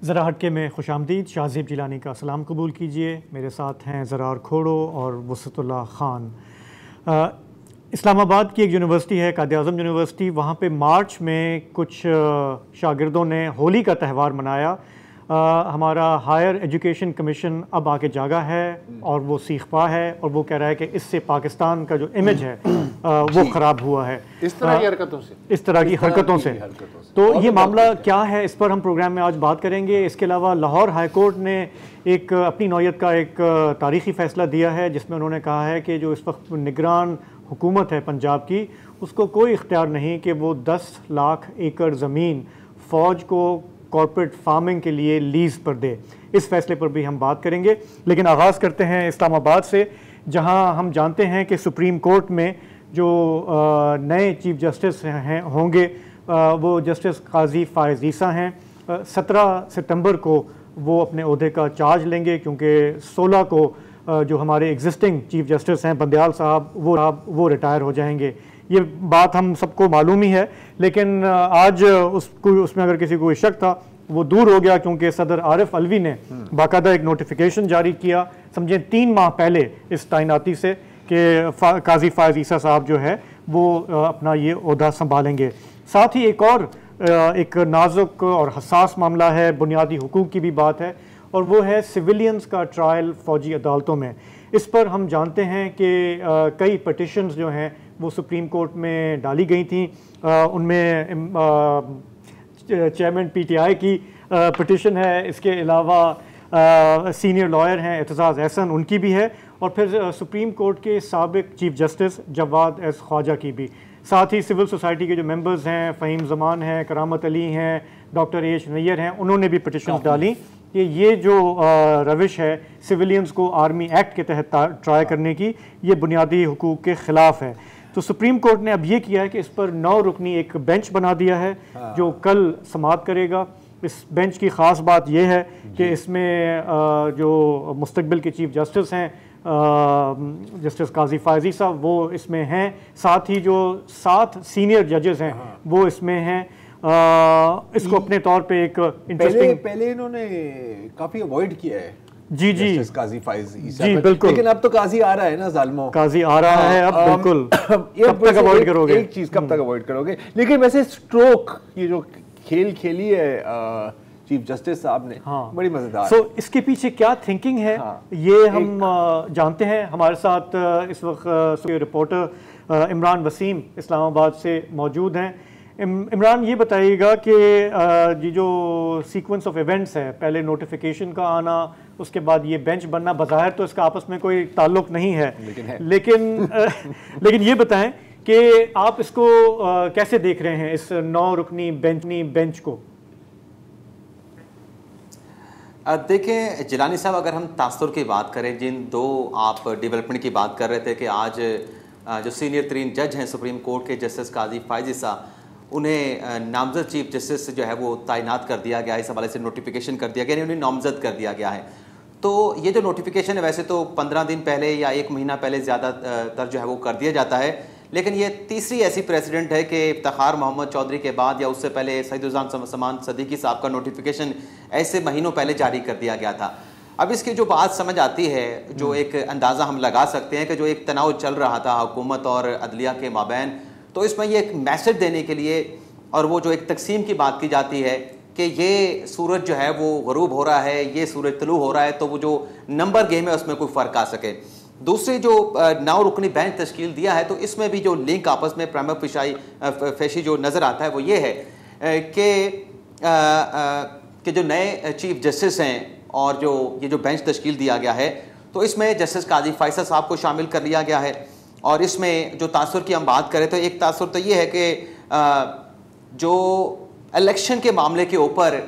ज़रा हटके में खुशामदीद। शाहज़ेब जिलानी का सलाम कबूल कीजिए। मेरे साथ हैं ज़रार खोड़ो और वसतुल्लाह ख़ान। इस्लामाबाद की एक यूनिवर्सिटी है, कायद-ए-आज़म यूनिवर्सिटी। वहाँ पे मार्च में कुछ शागिर्दों ने होली का त्यौहार मनाया। हमारा हायर एजुकेशन कमीशन अब आके जागा है और वो सीखपा है और वो कह रहा है कि इससे पाकिस्तान का जो इमेज है वो ख़राब हुआ है इस तरह की हरकतों से। तो ये मामला क्या है, इस पर हम प्रोग्राम में आज बात करेंगे। इसके अलावा लाहौर हाई कोर्ट ने एक अपनी नौयत का एक तारीख़ी फ़ैसला दिया है जिसमें उन्होंने कहा है कि जो इस वक्त निगरान हुकूमत है पंजाब की, उसको कोई इख्तियार नहीं कि वो 10 लाख एकड़ ज़मीन फ़ौज को कॉर्पोरेट फार्मिंग के लिए लीज़ पर दे। इस फैसले पर भी हम बात करेंगे, लेकिन आगाज़ करते हैं इस्लामाबाद से, जहां हम जानते हैं कि सुप्रीम कोर्ट में जो नए चीफ जस्टिस हैं होंगे वो जस्टिस काजी फ़ाइज़ ईसा हैं। 17 सितंबर को वो अपने ओहदे का चार्ज लेंगे, क्योंकि 16 को जो हमारे एग्जिस्टिंग चीफ जस्टिस हैं बंदयाल साहब वो रिटायर हो जाएंगे। ये बात हम सबको मालूम ही है, लेकिन आज उसमें अगर किसी को कोई शक था वो दूर हो गया, क्योंकि सदर आरिफ अलवी ने बाकायदा एक नोटिफिकेशन जारी किया, समझें 3 माह पहले इस तैनाती से, कि काजी फ़ाइज़ ईसा साहब जो है वो अपना ये ओहदा संभालेंगे। साथ ही एक और एक नाजुक और हसास मामला है, बुनियादी हुकूक की भी बात है, और वो है सिविलियंस का ट्रायल फ़ौजी अदालतों में। इस पर हम जानते हैं कि कई पटिशन्स जो हैं वो सुप्रीम कोर्ट में डाली गई थी। उनमें चेयरमैन पीटीआई की पटिशन है, इसके अलावा सीनियर लॉयर हैं एतजाज़ एहसन, उनकी भी है, और फिर सुप्रीम कोर्ट के साबिक chief justice Jawad S Khawaja की भी। साथ ही सिविल सोसाइटी के जो मेंबर्स हैं, फ़हीम ज़मान हैं, करामत अली हैं, डॉक्टर एच नैयर हैं, उन्होंने भी पटिशन डाली कि ये जो रविश है सिविलियंस को आर्मी एक्ट के तहत ट्राई करने की, ये बुनियादी हुकूक के ख़िलाफ़ है। तो सुप्रीम कोर्ट ने अब ये किया है कि इस पर 9 रुकनी एक बेंच बना दिया है जो कल समाअत करेगा। इस बेंच की ख़ास बात यह है कि इसमें जो मुस्तकबिल के चीफ जस्टिस हैं जस्टिस काजी फ़ाइज़ ईसा वो इसमें हैं, साथ ही जो 7 सीनियर जजेस हैं वो इसमें हैं। इसको अपने तौर पे एक इंटरेस्टिंग पहले इन्होंने काफ़ी अवॉइड किया है। जी काजी फ़ाइज़ ईसा, जी बिल्कुल, लेकिन अब तो काजी आ रहा है ना, ज़ालिमों काजी आ रहा है अब। बिल्कुल कब तक अवॉइड करोगे? एक चीज़ कब तक अवॉइड करोगे? लेकिन वैसे स्ट्रोक ये जो खेल खेली है चीफ जस्टिस साहब ने, बड़ी मजेदार। इसके पीछे क्या थिंकिंग है ये हम जानते हैं। हमारे साथ इस वक्त रिपोर्टर इमरान वसीम इस्लामाबाद से मौजूद हैं। इमरान, ये बताइएगा कि ये जो सीक्वेंस ऑफ इवेंट्स है, पहले नोटिफिकेशन का आना, उसके बाद ये बेंच बनना, बज़ाहिर तो इसका आपस में कोई ताल्लुक नहीं है, लेकिन ये बताएं कि आप इसको कैसे देख रहे हैं, इस 9 रुकनी बेंच को? देखें जिलानी साहब, अगर हम तासुर की बात करें, जिन 2 आप डेवलपमेंट की बात कर रहे थे कि आज जो सीनियर 3 जज हैं सुप्रीम कोर्ट के, जस्टिस काजी फ़ाइज़ ईसा, उन्हें नामजद चीफ जस्टिस जो है वो तैनात कर दिया गया है। इस हवाले से नोटिफिकेशन कर दिया गया, यानी उन्हें नामजद कर दिया गया है। तो ये जो नोटिफिकेशन है वैसे तो 15 दिन पहले या 1 महीना पहले ज़्यादातर जो है वो कर दिया जाता है, लेकिन ये तीसरी ऐसी प्रेसिडेंट है कि इफ्तिखार मोहम्मद चौधरी के बाद या उससे पहले सईदुज़्ज़मान समान सदीकी साहब का नोटिफिकेशन ऐसे महीनों पहले जारी कर दिया गया था। अब इसकी जो बात समझ आती है, जो एक अंदाज़ा हम लगा सकते हैं कि जो एक तनाव चल रहा था हुकूमत और अदलिया के माबैन, तो इसमें ये एक मैसेज देने के लिए, और वो जो एक तकसीम की बात की जाती है कि ये सूरज जो है वो गरूब हो रहा है, ये सूरज तलू हो रहा है, तो वो जो नंबर गेम है उसमें कोई फ़र्क आ सके। दूसरी जो 9 रुकनी बेंच तश्कील दिया है, तो इसमें भी जो लिंक आपस में प्राइमा फेशी जो नज़र आता है वो ये है कि जो नए चीफ जस्टिस हैं और जो ये जो बेंच तश्कील दिया गया है, तो इसमें जस्टिस काजी फ़ाइज़ साहब को शामिल कर लिया गया है। और इसमें जो तासुर की हम बात करें तो एक तासुर तो ये है कि जो इलेक्शन के मामले के ऊपर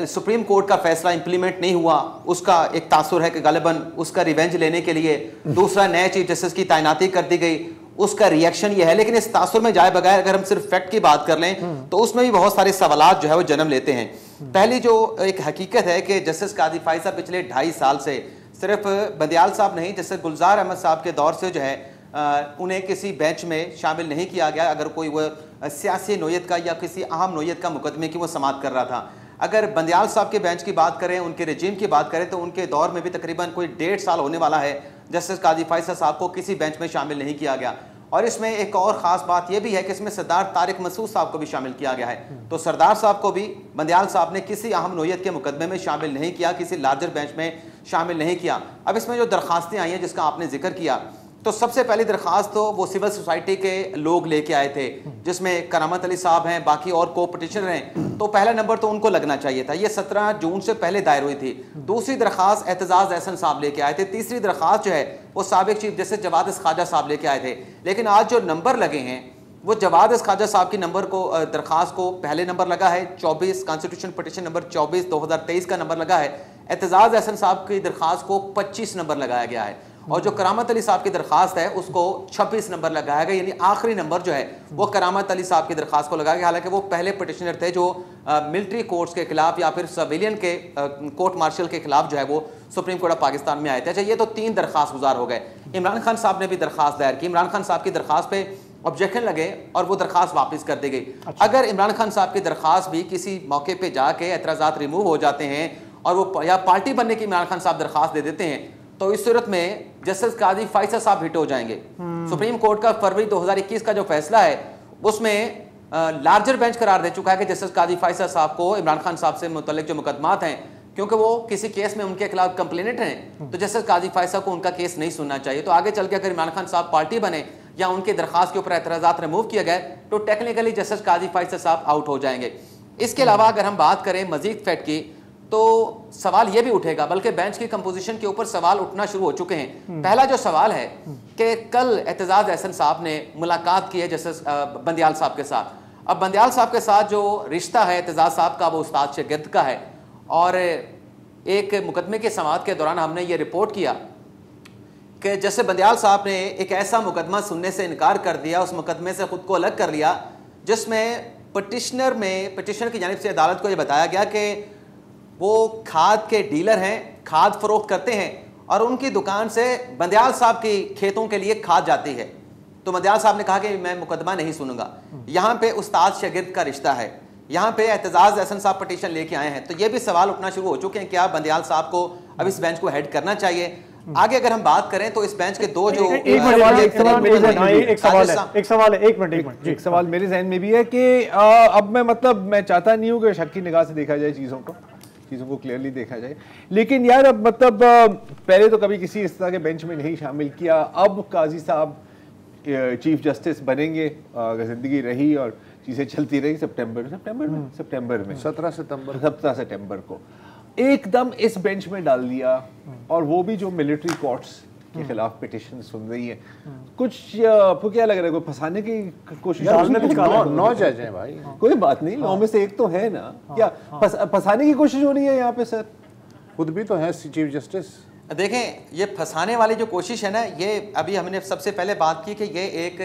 सुप्रीम कोर्ट का फैसला इंप्लीमेंट नहीं हुआ, उसका एक तासुर है कि गालिबन उसका रिवेंज लेने के लिए दूसरा नए चीफ जस्टिस की तैनाती कर दी गई, उसका रिएक्शन ये है। लेकिन इस तासुर में जाए बगैर अगर हम सिर्फ फैक्ट की बात कर लें तो उसमें भी बहुत सारे सवालात जो है वो जन्म लेते हैं। पहली जो एक हकीकत है कि जस्टिस काजी फ़ाइज़ साहब पिछले 2.5 साल से सिर्फ बंदयाल साहब नहीं, जस्टिस गुलजार अहमद साहब के दौर से जो है उन्हें किसी बेंच में शामिल नहीं किया गया। अगर कोई वो सियासी नोयत का या किसी अहम नोयत का मुकदमे की वो समाअत कर रहा था, अगर बंदियाल साहब के बेंच की बात करें, उनके रिजीम की बात करें, तो उनके दौर में भी तकरीबन कोई 1.5 साल होने वाला है जस्टिस काजी फैसल साहब को किसी बेंच में शामिल नहीं किया गया। और इसमें एक और ख़ास बात यह भी है कि इसमें सरदार तारिक मसूद साहब को भी शामिल किया गया है। तो सरदार साहब को भी बंदियाल साहब ने किसी अहम नोयत के मुकदमे में शामिल नहीं किया, किसी लार्जर बेंच में शामिल नहीं किया। अब इसमें जो दरखास्तें आई हैं जिसका आपने जिक्र किया, तो सबसे पहली दरख्वास्त तो वो सिविल सोसाइटी के लोग लेके आए थे, जिसमें करामत अली साहब हैं, बाकी और को पिटिशनर हैं। तो पहला नंबर तो उनको लगना चाहिए था। ये 17 जून से पहले दायर हुई थी। दूसरी दरख्वास्त एतजाज़ एहसन साहब लेके आए थे। तीसरी दरख्वास्त जो है वो साबिक चीफ जस्टिस जवाद ख्वाजा साहब लेके आए थे। लेकिन आज जो नंबर लगे हैं वो जवाद ख्वाजा साहब की नंबर को दरख्वास्त को पहले नंबर लगा है 24, कॉन्स्टिट्यूशन पिटिशन नंबर 24 2023 का नंबर लगा है। एतजाज़ एहसन साहब की दरख्वास्त को 25 नंबर लगाया गया है, और जो करामत अली साहब की दरख्वास्त है उसको 26 नंबर लगाया गया, यानी आखिरी नंबर जो है वो करामत अली साहब की दरख्वास्त को लगाया गया। हालांकि वो पहले पिटिशनर थे जो मिलिट्री कोर्ट्स के खिलाफ या फिर सिविलियन के कोर्ट मार्शल के खिलाफ जो है वो सुप्रीम कोर्ट ऑफ पाकिस्तान में आए थे। अच्छा, ये तो 3 दरख्वास्त गुजार हो गए। इमरान खान साहब ने भी दरख्वास्त दायर की। इमरान खान साहब की दरख्वास्त पे ऑब्जेक्शन लगे और वो दरख्वास्त वापस कर दी गई। अच्छा। अगर इमरान खान साहब की दरख्वास्त भी किसी मौके पर जाके एतराज़ात रिमूव हो जाते हैं और वो या पार्टी बनने की इमरान खान साहब दरख्वास्त दे देते हैं, तो इस सूरत में जस्टिस काजी फैसल साहब हिट हो जाएंगे। सुप्रीम कोर्ट का फरवरी 2021 का जो फैसला है उसमें लार्जर बेंच करार दे चुका है कि जस्टिस काजी फैसल साहब को इमरान खान साहब से मुतल्लिक जो मुकदमात हैं, क्योंकि वो किसी केस में उनके खिलाफ कंप्लेनेंट हैं, तो जस्टिस काजी फैसल को उनका केस नहीं सुनना चाहिए। तो आगे चल के अगर इमरान खान साहब पार्टी बने या उनके दरख्वास्त के ऊपर एतराज़ात रिमूव किए गए तो टेक्निकली जस्टिस काजी फैसल साहब आउट हो जाएंगे। इसके अलावा अगर हम बात करें मजीद फैक्ट की, तो सवाल ये भी उठेगा, बल्कि बेंच की कंपोजिशन के ऊपर सवाल उठना शुरू हो चुके हैं। पहला जो सवाल है कि कल एतजाज़ एहसन साहब ने मुलाकात की है जस्टिस बंदियाल साहब के साथ। अब बंदियाल साहब के साथ जो रिश्ता है एतजाज़ साहब का वो उस्ताद शागिर्द का है, और एक मुकदमे के समाअत के दौरान हमने ये रिपोर्ट किया कि जैसे बंदियाल साहब ने एक ऐसा मुकदमा सुनने से इनकार कर दिया, उस मुकदमे से ख़ुद को अलग कर लिया, जिसमें पिटिशनर की जानिब से अदालत को ये बताया गया कि वो खाद के डीलर हैं, खाद फरोख्त करते हैं और उनकी दुकान से बंदियाल साहब की खेतों के लिए खाद जाती है। तो बंदियाल साहब ने कहा कि मैं मुकदमा नहीं सुनूंगा। यहाँ पे उस्ताद शागिर्द का रिश्ता है, यहाँ पे एतजाज़ एहसन साहब पिटीशन लेके आए हैं। तो ये भी सवाल उठना शुरू हो चुके हैं, क्या बंदियाल साहब को अब इस बेंच को हेड करना चाहिए। आगे अगर हम बात करें तो इस बेंच के दो जो एक सवाल मेरे जहन में भी है कि अब मैं चाहता नहीं हूँ कि शक की निगाह से देखा जाए चीज़ों को क्लियरली देखा जाए, लेकिन यार अब पहले तो कभी किसी इस तरह के बेंच में नहीं शामिल किया, अब काजी साहब चीफ जस्टिस बनेंगे, अगर जिंदगी रही और चीज़ें चलती रही सितंबर में 17 सितंबर को एकदम इस बेंच में डाल दिया, और वो भी जो मिलिट्री कोर्ट्स के खिलाफ पिटिशन सुन रही है। कुछ आपको क्या लग रहा है, कोई फंसाने की कोशिश? 9 जज हैं भाई, कोई बात नहीं, 9 में से एक तो है ना, क्या फंसाने की कोशिश हो रही है यहाँ पे? सर खुद भी तो है चीफ जस्टिस। देखें, ये फंसाने वाली जो कोशिश है ना, ये अभी हमने सबसे पहले बात की कि ये एक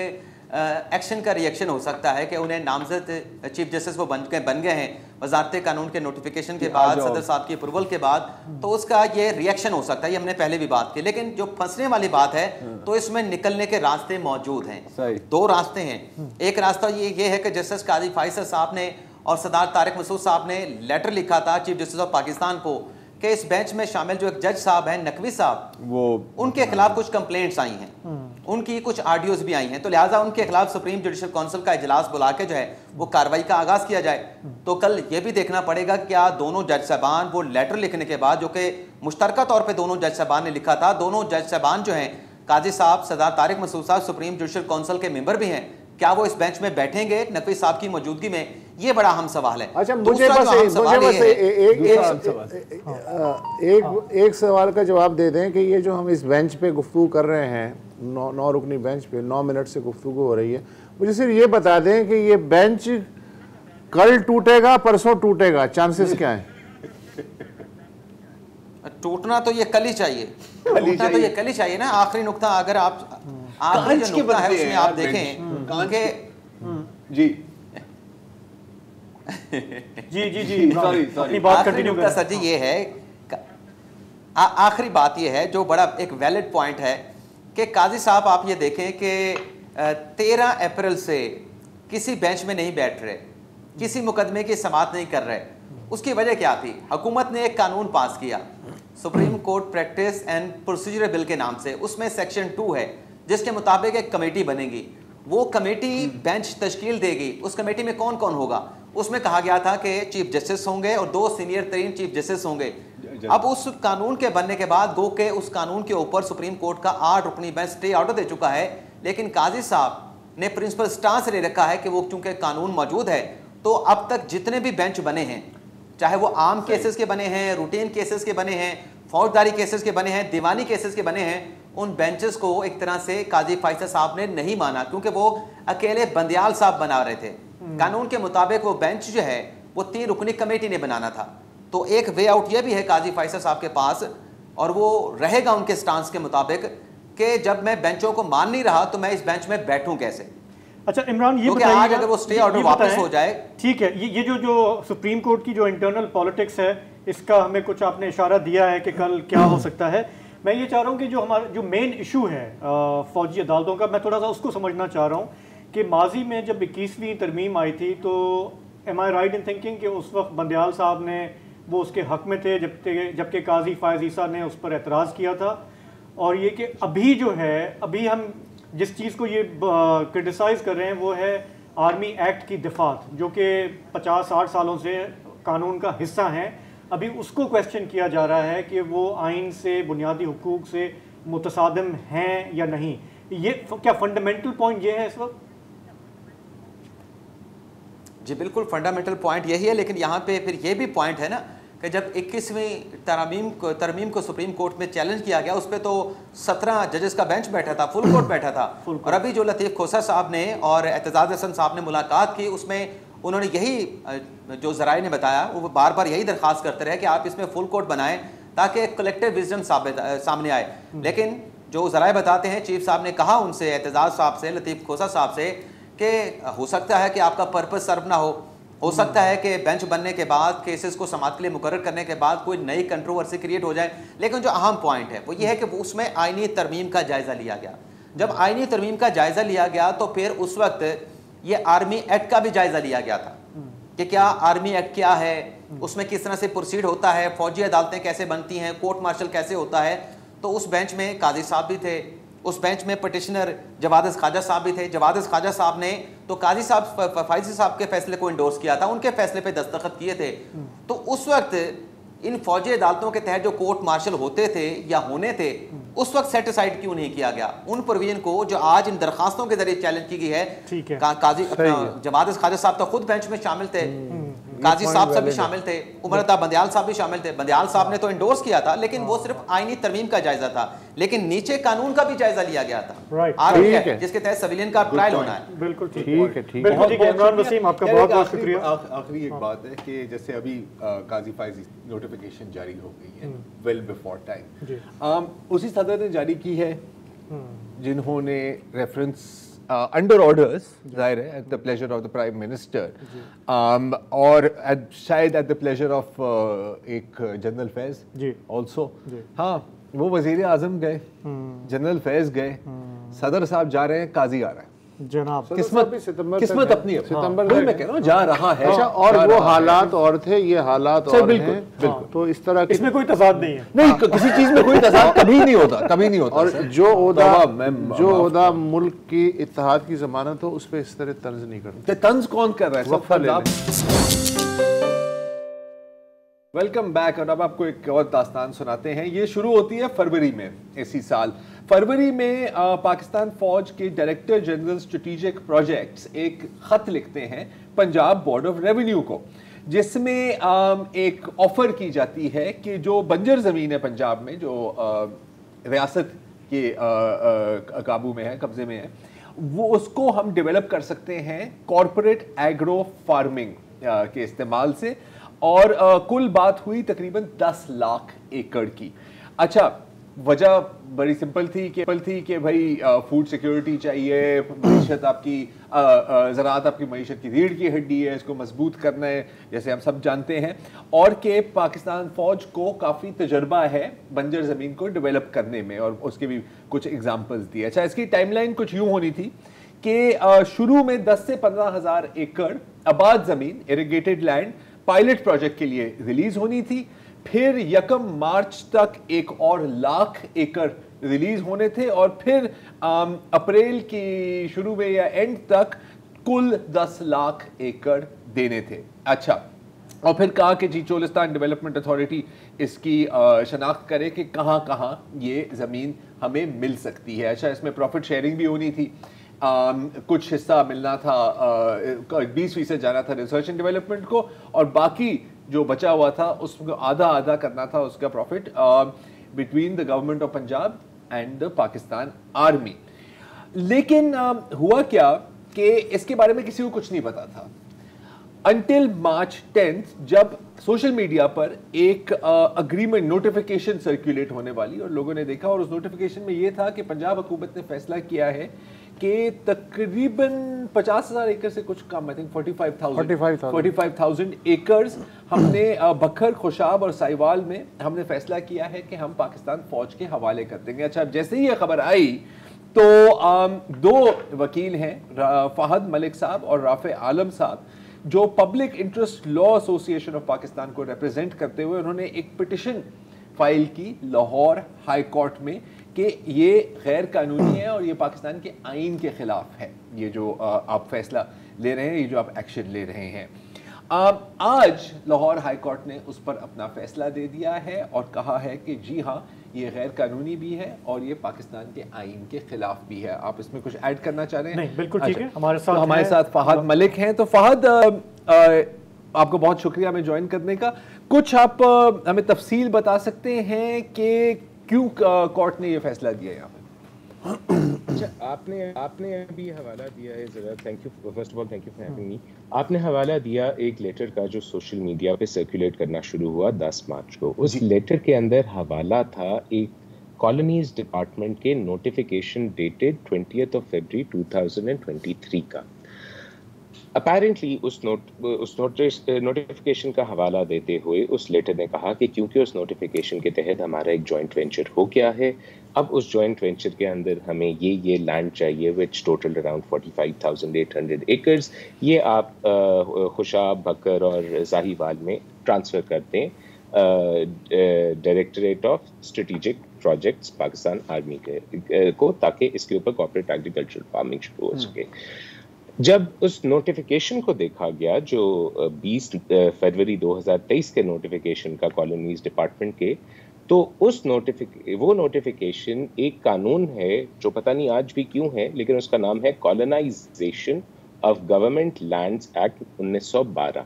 एक्शन का रिएक्शन हो सकता है कि उन्हें नामजद चीफ जस्टिस वो बन गए हैं वजारत कानून के नोटिफिकेशन के बाद, सदर साहब की अप्रूवल के बाद, तो उसका ये रिएक्शन हो सकता है। ये हमने पहले भी बात की। लेकिन जो फंसने वाली बात है तो इसमें निकलने के रास्ते मौजूद हैं। 2 रास्ते हैं। एक रास्ता ये है कि जस्टिस काजी फैसल साहब ने और सरदार तारिक मसूद साहब ने लेटर लिखा था चीफ जस्टिस ऑफ पाकिस्तान को कि इस बेंच में शामिल जो एक जज साहब हैं नकवी साहब, वो उनके खिलाफ कुछ कंप्लेंट्स आई हैं, उनकी कुछ ऑडियोज भी आई हैं, तो लिहाजा उनके खिलाफ सुप्रीम जुडिशल काउंसिल का इजलास बुला के जो है वो कार्रवाई का आगाज किया जाए। तो कल ये भी देखना पड़ेगा क्या दोनों जज साहबान वो लेटर लिखने के बाद, जो कि मुश्तरका तौर पर दोनों जज साहबान ने लिखा था, दोनों जज साहबान जो हैं काजी साहब सरदार तारिक मसूद साहब सुप्रीम जुडिशल काउंसिल के मेंबर भी हैं, क्या वो इस बेंच में बैठेंगे नकवी साहब की मौजूदगी में? ये बड़ा अहम सवाल है। अच्छा, मुझे बस एक सवाल का जवाब दे दें कि ये जो हम इस बेंच पे गुफ्तगू कर रहे हैं, 9 रुकनी बेंच पे 9 मिनट से गुफ्तगू हो रही है, मुझे सिर्फ ये बता दें कि ये बेंच कल टूटेगा, परसों टूटेगा, चांसेस क्या है? टूटना तो ये कल ही चाहिए, टूटना तो ये कल ही चाहिए ना। आखिरी नुक्ता अगर आप आखिरी जो नुक्ता है उसमें आप देखें कि जी अपनी बात कंटिन्यू कर सर जी, ये है आखिरी बात ये है जो बड़ा एक वैलिड पॉइंट है कि काजी साहब आप ये देखें कि 13 अप्रैल से किसी बेंच में नहीं बैठ रहे, किसी मुकदमे की समाअत नहीं कर रहे, उसकी वजह क्या थी? हुकूमत ने एक कानून पास किया, supreme court practice and procedure bill के नाम से। उसमें सेक्शन 2 है जिसके मुताबिक एक कमेटी बनेगी, वो कमेटी बेंच तश्कील देगी। उस कमेटी में कौन कौन होगा? उसमें कहा गया था कि चीफ जस्टिस होंगे और 2 सीनियर तरीन चीफ जस्टिस होंगे। अब उस कानून के बनने के बाद गो के उस कानून के ऊपर सुप्रीम कोर्ट का 8 रुकनी बेंच स्टे ऑर्डर दे चुका है, लेकिन काजी साहब ने प्रिंसिपल स्टांस ले रखा है कि वो चूंकि कानून मौजूद है तो अब तक जितने भी बेंच बने हैं, चाहे वो आम केसेस के बने हैं, रूटीन केसेस के बने हैं, फौजदारी केसेस के बने हैं, दीवानी केसेस के बने हैं, उन बेंचेस को एक तरह से काजी फैसल साहब ने नहीं माना, क्योंकि वो अकेले बंदियाल साहब बना रहे थे। कानून के मुताबिक वो बेंच जो है वो 3 रुकनी कमेटी ने बनाना था। तो एक वे आउट ये भी है काजी फैसल साहब के पास, और वो रहेगा उनके स्टांस के मुताबिक कि जब मैं बेंचों को मान नहीं रहा तो मैं इस बेंच में बैठूं कैसे। अच्छा इमरान, ये बताइए आज अगर वो स्टे ऑर्डर वापस हो जाए, ठीक है, ये जो सुप्रीम कोर्ट की जो इंटरनल पॉलिटिक्स है, इसका हमें कुछ आपने इशारा दिया है कि कल क्या हो सकता है। मैं ये चाह रहा हूँ कि जो हमारा जो मेन इशू है फौजी अदालतों का, मैं थोड़ा सा उसको समझना चाह रहा हूँ कि माजी में जब 21वीं तरमीम आई थी तो am I right in thinking कि उस वक्त बंदियाल साहब ने वो उसके हक में थे, जबकि काजी फैज़ ईसा ने उस पर एतराज़ किया था। और ये कि अभी जो है, अभी हम जिस चीज़ को ये क्रिटिसाइज़ कर रहे हैं वो है आर्मी एक्ट की दफात, जो कि 50-60 सालों से कानून का हिस्सा हैं। अभी उसको क्वेश्चन किया जा रहा है कि वो आइन से, बुनियादी हुकूक से मुतसादिम हैं या नहीं। ये क्या फंडामेंटल पॉइंट ये है इस वक्त? जी बिल्कुल, फंडामेंटल पॉइंट यही है, लेकिन यहाँ पे फिर ये भी पॉइंट है ना कि जब 21वीं तरमीम को सुप्रीम कोर्ट में चैलेंज किया गया, उस पर तो 17 जजेस का बेंच बैठा था, फुल कोर्ट बैठा था। और अभी जो लतीफ़ खोसा साहब ने और एतजाज़ हसन साहब ने मुलाकात की, उसमें उन्होंने यही जो ज़राए ने बताया, वो बार बार यही दरख्वास्त करते रहे कि आप इसमें फुल कोर्ट बनाएं ताकि एक कलेक्टिव विजडम सामने आए। लेकिन जो ज़राए बताते हैं, चीफ साहब ने कहा उनसे, एतजाज़ साहब से, लतीफ़ खोसा साहब से, कि हो सकता है कि आपका पर्पस सर्व ना हो सकता है कि बेंच बनने के बाद, केसेस को समाअत के लिए मुकर्रर करने के बाद कोई नई कंट्रोवर्सी क्रिएट हो जाए। लेकिन जो अहम पॉइंट है वो ये है कि उसमें आईनी तरमीम का जायज़ा लिया गया। जब आईनी तरमीम का जायज़ा लिया गया तो फिर उस वक्त ये आर्मी एक्ट का भी जायज़ा लिया गया था कि क्या आर्मी एक्ट क्या है, उसमें किस तरह से प्रोसीड होता है, फौजी अदालतें कैसे बनती हैं, कोर्ट मार्शल कैसे होता है। तो उस बेंच में काजी साहब भी थे, उस बेंच में पटिशनर जवाद ख्वाजा साहब भी थे। जवाद ख्वाजा साहब ने तो काजी साहब फैज़ी साहब के फैसले को इंडोर्स किया था, उनके फैसले पे दस्तखत किए थे। तो उस वक्त इन फौजी अदालतों के तहत जो कोर्ट मार्शल होते थे या होने थे, उस वक्त सेटिसाइड क्यों नहीं किया गया उन प्रोविजन को जो आज इन दरखास्तों के जरिए चैलेंज की गई है। काजी जवाद ख्वाजा साहब तो खुद बेंच में शामिल थे, काजी साहब सब भी शामिल थे, उमर अता बंदियाल साहब भी शामिल थे। बंदियाल साहब ने तो इंडोर्स किया था, लेकिन वो सिर्फ आईनी तरमीम का जायजा था, लेकिन नीचे कानून का भी जायजा लिया गया था, जिसके तहत सिविलियन का ट्रायल होना है। बिल्कुल ठीक है। इमरान वसीम, आपका बहुत बहुत शुक्रिया। आखिरी एक बात है कि जैसे अभी काजी फैज़ नोटिफिकेशन जारी हो गई है वेल बिफोर टाइम, उसी सदर ने जारी की है जिन्होंने रेफरेंस अंडर ऑर्डर्स, जाहिर है at the pleasure of the prime minister, और शायद एट द प्लेजर ऑफ एक जनरल फैज़ ऑल्सो। हाँ, वो वजीर आजम गए, जनरल फैज़ गए, सदर साहब जा रहे हैं, काजी आ रहा है। जनाब किस्मत अपनी सितंबर में मैं कह रहा हूँ जा रहा है। और वो हालात और थे, ये हालात और हैं। बिल्कुल। तो इस तरह इसमें कोई तजाद नहीं है, नहीं किसी चीज में कोई तजाद कभी नहीं होता, कभी नहीं होता। और जो ओहदा मुल्क की इत्तेहाद की जमानत हो, उस पर इस तरह तंज नहीं करते। तंज कौन कर रहा है? Welcome back. और अब आपको एक और दास्तान सुनाते हैं। ये शुरू होती है फरवरी में इसी साल। फरवरी में पाकिस्तान फौज के डायरेक्टर जनरल स्ट्रेटेजिक प्रोजेक्ट्स एक खत लिखते हैं पंजाब बोर्ड ऑफ रेवेन्यू को, जिसमें एक ऑफर की जाती है कि जो बंजर ज़मीन है पंजाब में, जो रियासत के काबू में है, कब्जे में है, वो उसको हम डेवलप कर सकते हैं कॉरपोरेट एग्रो फार्मिंग के इस्तेमाल से। और कुल बात हुई तकरीबन 10 लाख एकड़ की। अच्छा, वजह बड़ी सिंपल थी कि भाई फूड सिक्योरिटी चाहिए, मईशत आपकी ज़राअत आपकी मईशत की रीढ़ की हड्डी है, इसको मजबूत करना है, जैसे हम सब जानते हैं, और कि पाकिस्तान फ़ौज को काफ़ी तजर्बा है बंजर ज़मीन को डेवलप करने में, और उसके भी कुछ एग्जाम्पल्स दिए। अच्छा, इसकी टाइमलाइन कुछ यूँ होनी थी कि शुरू में 10 से 15 हज़ार एकड़ आबाद ज़मीन, इरिगेटेड लैंड पायलट प्रोजेक्ट के लिए रिलीज होनी थी, फिर 1 मार्च तक एक और 1 लाख एकड़ रिलीज होने थे, और फिर अप्रैल की शुरू में या एंड तक कुल 10 लाख एकड़ देने थे। अच्छा, और फिर कहा कि जी चोलिस्तान डेवलपमेंट अथॉरिटी इसकी शनाख्त करे कि कहाँ कहाँ ये ज़मीन हमें मिल सकती है। अच्छा, इसमें प्रॉफिट शेयरिंग भी होनी थी, कुछ हिस्सा मिलना था, 20% जाना था रिसर्च एंड डेवलपमेंट को, और बाकी जो बचा हुआ था उसको आधा आधा करना था उसका profit between the government of Punjab and the Pakistan army. लेकिन हुआ क्या कि इसके बारे में किसी को कुछ नहीं पता था अनटिल मार्च 10th, जब सोशल मीडिया पर एक अग्रीमेंट नोटिफिकेशन सर्कुलेट होने वाली, और लोगों ने देखा, और उस नोटिफिकेशन में यह था कि पंजाब हुकूमत ने फैसला किया है कि तकरीबन 50,000 एकड़ से कुछ कम, आई थिंक 45,000 एकर्स हमने बखर, खुशाब और साहिवाल में हमने फैसला किया है कि हम पाकिस्तान फौज के हवाले कर देंगे। अच्छा, जैसे ही यह खबर आई तो 2 वकील हैं, फहद मलिक साहब और राफे आलम साहब, जो public interest law association of Pakistan को रिप्रेजेंट करते हुए उन्होंने एक पिटिशन फाइल की लाहौर हाई कोर्ट में कि ये गैर कानूनी है और ये पाकिस्तान के आइन के खिलाफ है, ये जो आप फैसला ले रहे हैं, ये जो आप एक्शन ले रहे हैं। आज लाहौर हाई कोर्ट ने उस पर अपना फैसला दे दिया है और कहा है कि जी हाँ, ये गैर कानूनी भी है और ये पाकिस्तान के आइन के खिलाफ भी है। आप इसमें कुछ ऐड करना चाह रहे हैं? नहीं, बिल्कुल ठीक है। हमारे साथ फहद मलिक हैं। तो फहद, आपको बहुत शुक्रिया हमें ज्वाइन करने का। कुछ आप हमें तफसील बता सकते हैं कि क्यों कोर्ट ने ये फैसला दिया यहाँ पे? अच्छा, आपने अभी हवाला दिया है, ज़रा thank you, first of all thank you for having me. आपने हवाला दिया एक लेटर का जो सोशल मीडिया पे सर्कुलेट करना शुरू हुआ 10 मार्च को। उस लेटर के अंदर हवाला था एक कॉलोनीज डिपार्टमेंट के notification dated 20th of February 2023 का। अपेरेंटली उस नोटिफिकेशन का हवाला देते हुए उस लेटर ने कहा कि क्योंकि उस नोटिफिकेशन के तहत हमारा एक जॉइंट वेंचर हो गया है, अब उस जॉइंट वेंचर के अंदर हमें ये लैंड चाहिए विच टोटल अराउंड 45,800 एकर्स, ये आप खुशाब, बकर और साहिवाल में ट्रांसफ़र कर दें directorate of strategic projects Pakistan army को, ताकि इसके ऊपर कॉर्पोरेट एग्रीकल्चरल फार्मिंग शुरू हो सके। जब उस नोटिफिकेशन को देखा गया जो 20 फरवरी 2023 के नोटिफिकेशन का कॉलोनीज डिपार्टमेंट के, तो उस वो नोटिफिकेशन एक कानून है जो पता नहीं आज भी क्यों है, लेकिन उसका नाम है colonization of government lands act 1912।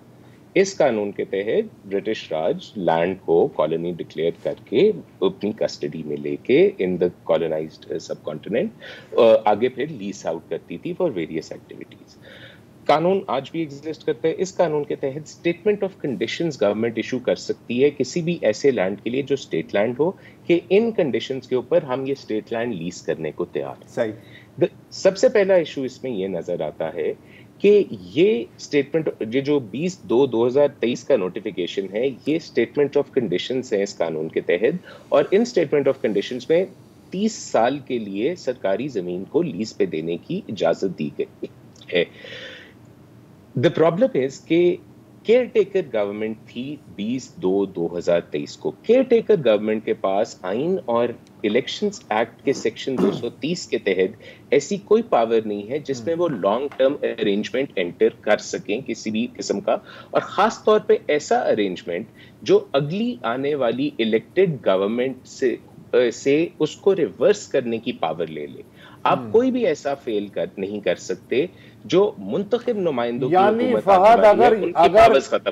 इस कानून के तहत ब्रिटिश राज लैंड को कॉलोनी डिक्लेयर करके अपनी कस्टडी में लेके in the colonized subcontinent आगे फिर लीज आउट करती थी फॉर वेरियस एक्टिविटीज। कानून आज भी एग्जिस्ट करता है। इस कानून के तहत statement of conditions government issue कर सकती है किसी भी ऐसे लैंड के लिए जो स्टेट लैंड हो, कि इन कंडीशंस के ऊपर हम ये स्टेट लैंड लीज करने को तैयार। सही। सबसे पहला इशू इसमें ये नजर आता है कि ये स्टेटमेंट, ये जो 20/2/2023 का नोटिफिकेशन है, ये स्टेटमेंट ऑफ कंडीशंस है इस कानून के तहत, और इन स्टेटमेंट ऑफ कंडीशंस में 30 साल के लिए सरकारी जमीन को लीज पे देने की इजाजत दी गई है। द प्रॉब्लम इज कि केयर टेकर गवर्नमेंट थी 20/2/2023 को। केयर टेकर गवर्नमेंट के पास आइन और इलेक्शंस एक्ट के सेक्शन 230 के तहत ऐसी कोई पावर नहीं है जिसमें वो लॉन्ग टर्म अरेंजमेंट एंटर कर सकें किसी भी किस्म का, और खास तौर पे ऐसा अरेंजमेंट जो अगली आने वाली इलेक्टेड गवर्नमेंट से उसको रिवर्स करने की पावर ले ले। आप कोई भी ऐसा फेल नहीं कर सकते जो मुंतखब नुमाइंदों, यानी फहद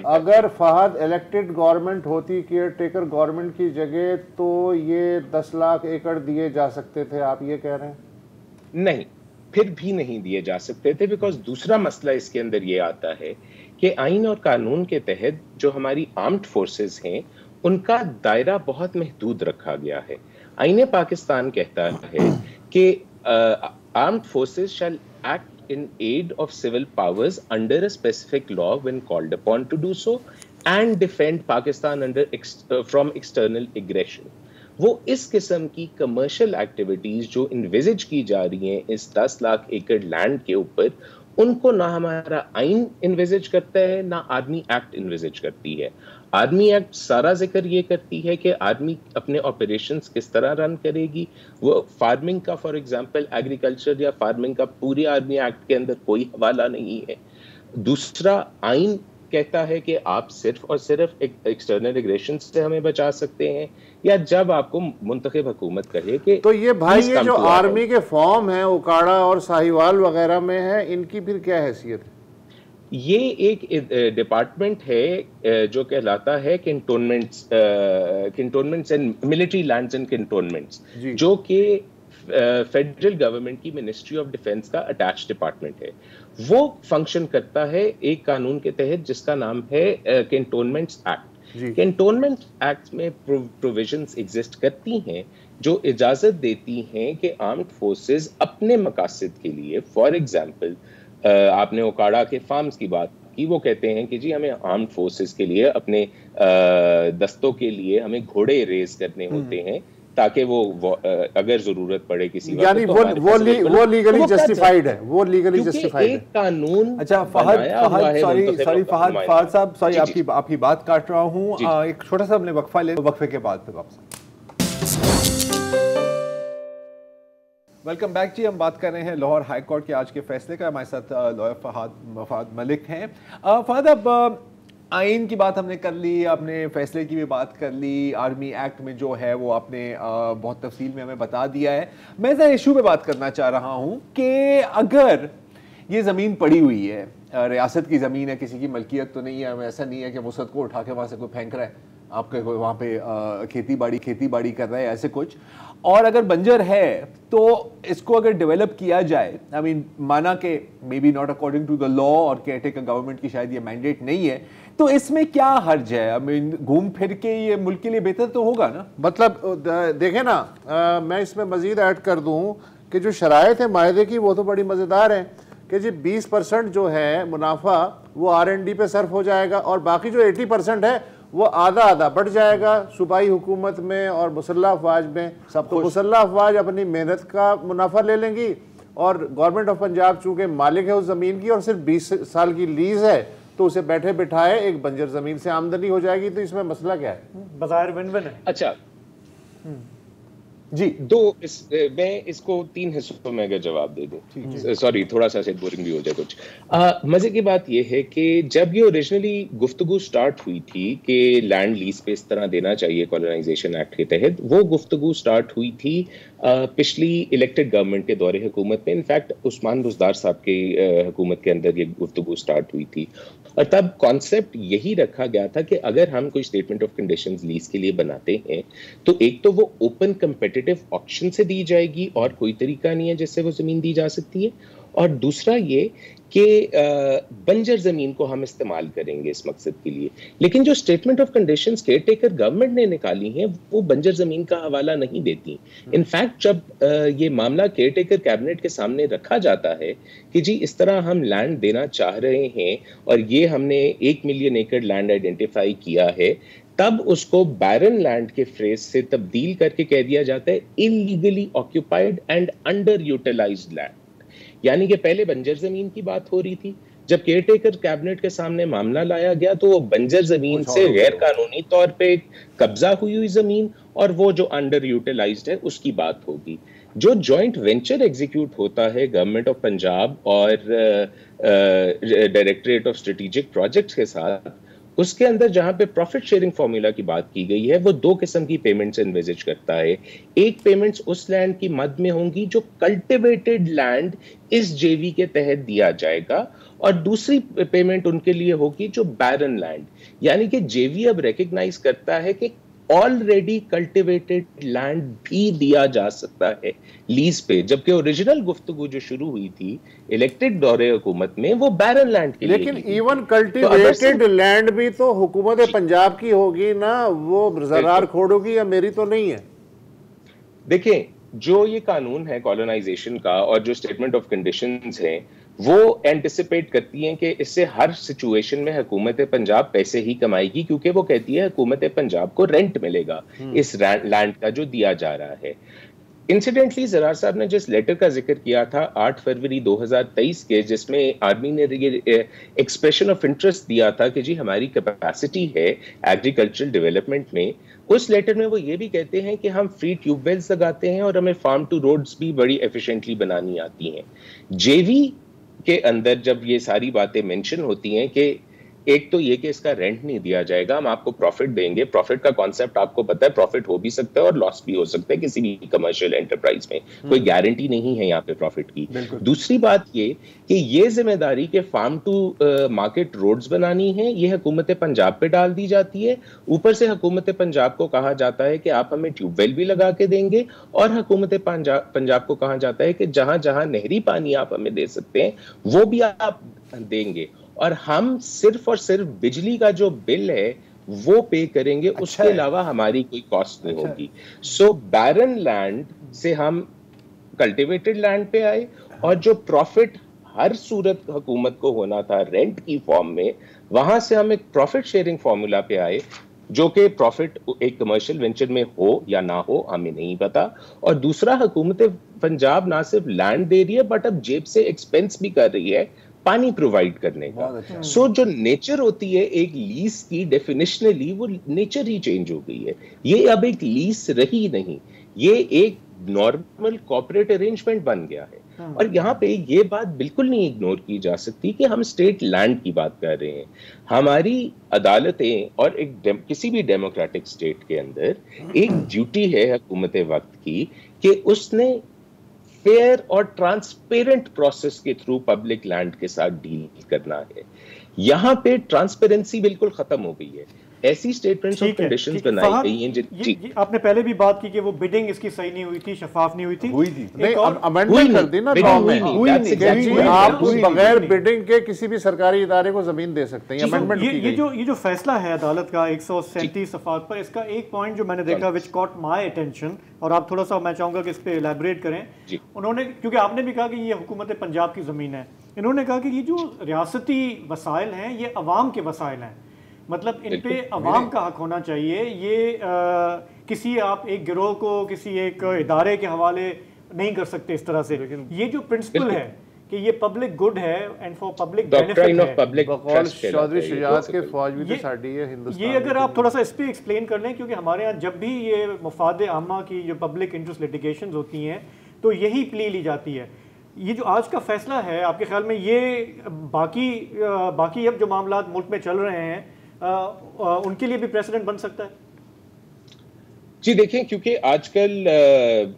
अगर फहद इलेक्टेड गवर्नमेंट होती केयर टेकर गवर्नमेंट की जगह, तो ये 10 लाख एकड़ दिए जा सकते थे, आप ये कह रहे हैं? नहीं, फिर भी नहीं दिए जा सकते थे, बिकॉज दूसरा मसला इसके अंदर ये आता है कि आइन और कानून के तहत जो हमारी आर्म्ड फोर्सेस हैं उनका दायरा बहुत महदूद रखा गया है। आईने पाकिस्तान कहता है कि armed forces shall act in aid of civil powers under a specific law when called upon to do so and defend Pakistan from external aggression। वो इस किस्म की कमर्शियल एक्टिविटीज जो इन्विजिज की जा रही हैं इस 10 लाख एकड़ लैंड के ऊपर, उनको ना हमारा आइन इन्विजिज करता है, ना आर्मी एक्ट इन्विजिज करती है। आर्मी एक्ट सारा जिक्र ये करती है कि आर्मी अपने ऑपरेशंस किस तरह रन करेगी। वो फार्मिंग का, फॉर एग्जांपल एग्रीकल्चर या फार्मिंग का पूरी आर्मी एक्ट के अंदर कोई हवाला नहीं है। दूसरा, आइन कहता है कि आप सिर्फ और सिर्फ एक्सटर्नल एग्रेशन से हमें बचा सकते हैं, या जब आपको मुंतखब हुकूमत कहे कि तो ये भाई ये जो आर्मी के फॉर्म है उकाड़ा और साहिवाल वगैरह में है, इनकी फिर क्या हैसियत है? ये एक डिपार्टमेंट है जो कहलाता है cantonments and military lands and cantonments, जो कि फेडरल गवर्नमेंट की मिनिस्ट्री ऑफ डिफेंस का अटैच डिपार्टमेंट है। वो फंक्शन करता है एक कानून के तहत जिसका नाम है कैंटोनमेंट्स एक्ट। कैंटोनमेंट एक्ट में प्रोविजंस एग्जिस्ट करती हैं जो इजाजत देती हैं कि आर्म्ड फोर्सेस अपने मकासद के लिए, फॉर एग्जांपल आपने ओकाड़ा के फार्म्स की बात की, वो कहते हैं कि जी हमें आर्म्ड फोर्सेस के लिए अपने दस्तों के लिए हमें घोड़े रेज करने होते हैं ताकि वो अगर जरूरत पड़े किसी वक्त, यानी वो लीगली जस्टिफाइड है, वो लीगली जस्टिफाइड है। एक कानून। अच्छा फहद साहब, सॉरी आपकी बात काट रहा हूँ, एक छोटा सा हमने वक्फा ले, वक्फे के बाद फिर वापस। वेलकम बैक जी। हम बात कर रहे हैं लाहौर हाई कोर्ट के आज के फैसले का। हमारे साथ लॉयर फहद मलिक हैं। फहद, अब आइन की बात हमने कर ली, आपने फैसले की भी बात कर ली, आर्मी एक्ट में जो है वो आपने बहुत तफसील में हमें बता दिया है। मैं इस इशू पे बात करना चाह रहा हूँ कि अगर ये ज़मीन पड़ी हुई है, रियासत की ज़मीन है, किसी की मलकियत तो नहीं है, ऐसा नहीं है कि वसत को उठा के वहाँ से कोई फेंक रहा है, आपके कोई वहाँ पे खेती बाड़ी कर रहा है, ऐसे कुछ, और अगर बंजर है तो इसको अगर डेवलप किया जाए, आई मीन माना कि maybe not according to the law और केयरटेकर गवर्नमेंट की शायद ये मैंडेट नहीं है, तो इसमें क्या हर्ज है? आई मीन घूम फिर के ये मुल्क के लिए बेहतर तो होगा ना? मतलब देखें ना, मैं इसमें मजीद ऐड कर दूं कि जो शराइत है मायदे की वो तो बड़ी मज़ेदार है कि जी 20% जो है मुनाफा वो R&D पे सर्फ हो जाएगा और बाकी जो 80% है वो आधा आधा बढ़ जाएगा सूबाई हुकूमत में और मुसल्लह अफवाज में। सब तो मुसल्लह अफवाज अपनी मेहनत का मुनाफा ले लेंगी और गवर्नमेंट ऑफ पंजाब चूँकि मालिक है उस ज़मीन की और सिर्फ 20 साल की लीज है तो उसे बैठे बिठाए एक बंजर ज़मीन से आमदनी हो जाएगी। तो इसमें मसला क्या है? बाजार विन विन है। अच्छा जी, मैं इसको 3 हिस्सों में अगर जवाब दे दूं, सॉरी थोड़ा सा बोरिंग भी हो जाए कुछ। मजे की बात यह है कि जब ये ओरिजिनली गुफ्तगू स्टार्ट हुई थी कि लैंड लीज पे इस तरह देना चाहिए कॉलोनाइजेशन एक्ट के तहत, वो गुफ्तगू स्टार्ट हुई थी पिछली इलेक्टेड गवर्नमेंट के दौरे हुकूमत में। इनफैक्ट उस्मान बुज़दार साहब के हुकूमत के अंदर ये गुफ्तगू स्टार्ट हुई थी और तब कॉन्सेप्ट यही रखा गया था कि अगर हम कोई स्टेटमेंट ऑफ कंडीशंस लीज के लिए बनाते हैं तो एक तो वो ओपन कंपेटिटिव ऑक्शन से दी जाएगी और कोई तरीका नहीं है जिससे वो जमीन दी जा सकती है, और दूसरा ये कि बंजर जमीन को हम इस्तेमाल करेंगे इस मकसद के लिए। लेकिन जो statement of conditions caretaker government ने निकाली हैं वो बंजर जमीन का हवाला नहीं देती। इनफैक्ट जब ये मामला केयरटेकर कैबिनेट के सामने रखा जाता है कि जी इस तरह हम लैंड देना चाह रहे हैं और ये हमने 1 मिलियन एकड़ लैंड आइडेंटिफाई किया है, तब उसको बैरन लैंड के फ्रेज से तब्दील करके कह दिया जाता है illegally occupied and underutilized land. यानी कि पहले बंजर जमीन की बात हो रही थी, जब केयरटेकर कैबिनेट के सामने मामला लाया गया तो वो बंजर जमीन से गैर कानूनी तौर पे कब्जा हुई जमीन और वो जो अंडर यूटिलाइज्ड है उसकी बात होगी। जो जॉइंट वेंचर एग्जीक्यूट होता है गवर्नमेंट ऑफ पंजाब और डायरेक्टरेट ऑफ स्ट्रेटेजिक प्रोजेक्ट्स के साथ, उसके अंदर जहां पे प्रॉफिट शेयरिंग फॉर्मूला की बात की गई है वो 2 किस्म की पेमेंट्स एनविजिज करता है। एक पेमेंट्स उस लैंड की मद में होंगी जो कल्टिवेटेड लैंड इस जेवी के तहत दिया जाएगा, और दूसरी पेमेंट उनके लिए होगी जो बैरन लैंड, यानी कि जेवी अब रिकॉग्नाइज करता है कि ऑलरेडी कल्टिवेटेड लैंड भी दिया जा सकता है लीज पे, जबकि ओरिजिनल गुफ्तगू जो शुरू हुई थी इलेक्टेड दौरे हुकूमत में वो बैरन लैंड के लिए। लेकिन इवन कल्टिवेटेड लैंड भी तो हुकूमत पंजाब की होगी ना, वो जरार खोड़ों की या मेरी तो नहीं है। देखें, जो ये कानून है कॉलोनाइजेशन का और जो स्टेटमेंट ऑफ कंडीशंस हैं वो एंटिसिपेट करती हैं कि इससे हर सिचुएशन में हुकूमत पंजाब पैसे ही कमाएगी, क्योंकि वो कहती है हुकूमत पंजाब को रेंट मिलेगा इस लैंड का जो दिया जा रहा है। इंसिडेंटली जरार साहब ने जिस लेटर का जिक्र किया था 8 फरवरी 2023 के, जिसमें आर्मी ने ये एक्सप्रेशन ऑफ इंटरेस्ट दिया था कि जी हमारी कैपेसिटी है एग्रीकल्चरल डेवलपमेंट में, उस लेटर में वो ये भी कहते हैं कि हम फ्री ट्यूबवेल्स लगाते हैं और हमें फार्म टू रोड्स भी बड़ी एफिशिएंटली बनानी आती हैं। जेवी के अंदर जब ये सारी बातें मेंशन होती हैं कि एक तो ये कि इसका रेंट नहीं दिया जाएगा, हम आपको प्रॉफिट देंगे। प्रॉफिट का कॉन्सेप्ट आपको पता है, प्रॉफिट हो भी सकता है और लॉस भी हो सकता है किसी भी कमर्शियल एंटरप्राइज में, कोई गारंटी नहीं है यहाँ पे प्रॉफिट की। दूसरी बात ये कि ये जिम्मेदारी के फार्म टू मार्केट रोड्स बनानी है, ये हुकूमत पंजाब पे डाल दी जाती है। ऊपर से हुकूमत पंजाब को कहा जाता है कि आप हमें ट्यूबवेल भी लगा के देंगे, और हुकूमत पंजाब को कहा जाता है कि जहां जहां नहरी पानी आप हमें दे सकते हैं वो भी आप देंगे, और हम सिर्फ और सिर्फ बिजली का जो बिल है वो पे करेंगे। उसके अलावा हमारी कोई कॉस्ट नहीं होगी। सो बैरन लैंड से हम कल्टिवेटेड लैंड पे आए, और जो प्रॉफिट हर सूरत हुकूमत को होना था रेंट की फॉर्म में, वहां से हम एक प्रॉफिट शेयरिंग फॉर्मूला पे आए, जो कि प्रॉफिट एक कमर्शियल वेंचर में हो या ना हो हमें नहीं पता। और दूसरा, हुकूमत पंजाब ना सिर्फ लैंड दे रही है बट अब जेब से एक्सपेंस भी कर रही है पानी प्रोवाइड करने का। सो जो नेचर होती है एक लीज की, डेफिनेशनली वो नेचर ही चेंज हो गई है। ये अब एक लीज रही नहीं, ये एक नॉर्मल कॉर्पोरेट अरेंजमेंट बन गया है। और यहाँ पे ये बात बिल्कुल नहीं इग्नोर की जा सकती कि हम स्टेट लैंड की बात कर रहे हैं। हमारी अदालतें और किसी भी डेमोक्रेटिक स्टेट के अंदर एक ड्यूटी है हुकूमत वक्त की कि उसने फेयर और ट्रांसपेरेंट प्रोसेस के थ्रू पब्लिक लैंड के साथ डील करना है। यहाँ पे ट्रांसपेरेंसी बिल्कुल खत्म हो गई है। ऐसी स्टेटमेंट्स और कंडीशंस बनाई गई हैं ये आपने पहले भी बात की कि वो बिडिंग इसकी सही नहीं हुई थी, शफाफ नहीं हुई थी। नहीं, अमेंडमेंट कर दी ना लॉ में, आप बगैर बिडिंग के किसी भी सरकारी इदारे को जमीन दे सकते हैं। अमेंडमेंट की गई। ये जो फैसला है अदालत का 137 सफात पर, इसका एक पॉइंट जो मैंने देखा विच कॉट माय अटेंशन, और आप थोड़ा सा मैं चाहूंगा कि इस पे इलैबोरेट करें। उन्होंने, क्योंकि आपने भी कहा कि ये हुकूमत पंजाब की जमीन है, इन्होंने कहा कि ये जो रियासती वसाइल हैं ये अवाम के वसाइल हैं, मतलब इन पे अवाम का हक होना चाहिए। ये किसी आप एक गिरोह को किसी एक इदारे के हवाले नहीं कर सकते इस तरह से। ये जो प्रिंसिपल है कि ये पब्लिक गुड है एंड फॉर पब्लिक बेनिफिट है। चौधरी शुजात के फौज भी तो साड़ी है हिंदुस्तान। ये अगर आप थोड़ा सा इस पे एक्सप्लेन कर लें, क्योंकि हमारे यहाँ जब भी ये मफाद आमा की जो पब्लिक इंटरेस्ट लिटिगेशंस होती हैं तो यही प्ली ली जाती है। ये जो आज का फैसला है, आपके ख्याल में ये बाकी अब जो मामला मुल्क में चल रहे हैं उनके लिए भी प्रेसिडेंट बन सकता है? जी देखें, क्योंकि आजकल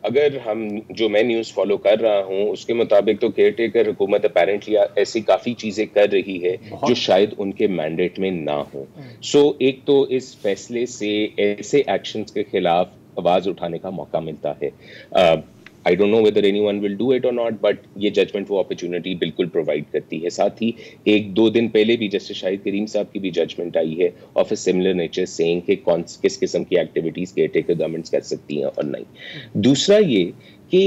अगर हम जो मैं न्यूज़ फॉलो कर रहा हूं उसके मुताबिक तो केयर टेकर हुकूमत अपेरेंटली ऐसी काफ़ी चीज़ें कर रही है जो शायद उनके मैंडेट में ना हो। सो एक तो इस फैसले से ऐसे एक्शंस के खिलाफ आवाज़ उठाने का मौका मिलता है। I don't know whether anyone will do it or not, but ये जजमेंट वो अपॉर्चुनिटी बिल्कुल प्रोवाइड करती है। साथ ही 1-2 दिन पहले भी जस्टिस शाहिद करीम साहब की भी जजमेंट आई है of a similar nature, saying कि किस किस्म की एक्टिविटीज केयर टेकर गवर्नमेंट्स कर सकती हैं और नहीं। दूसरा ये कि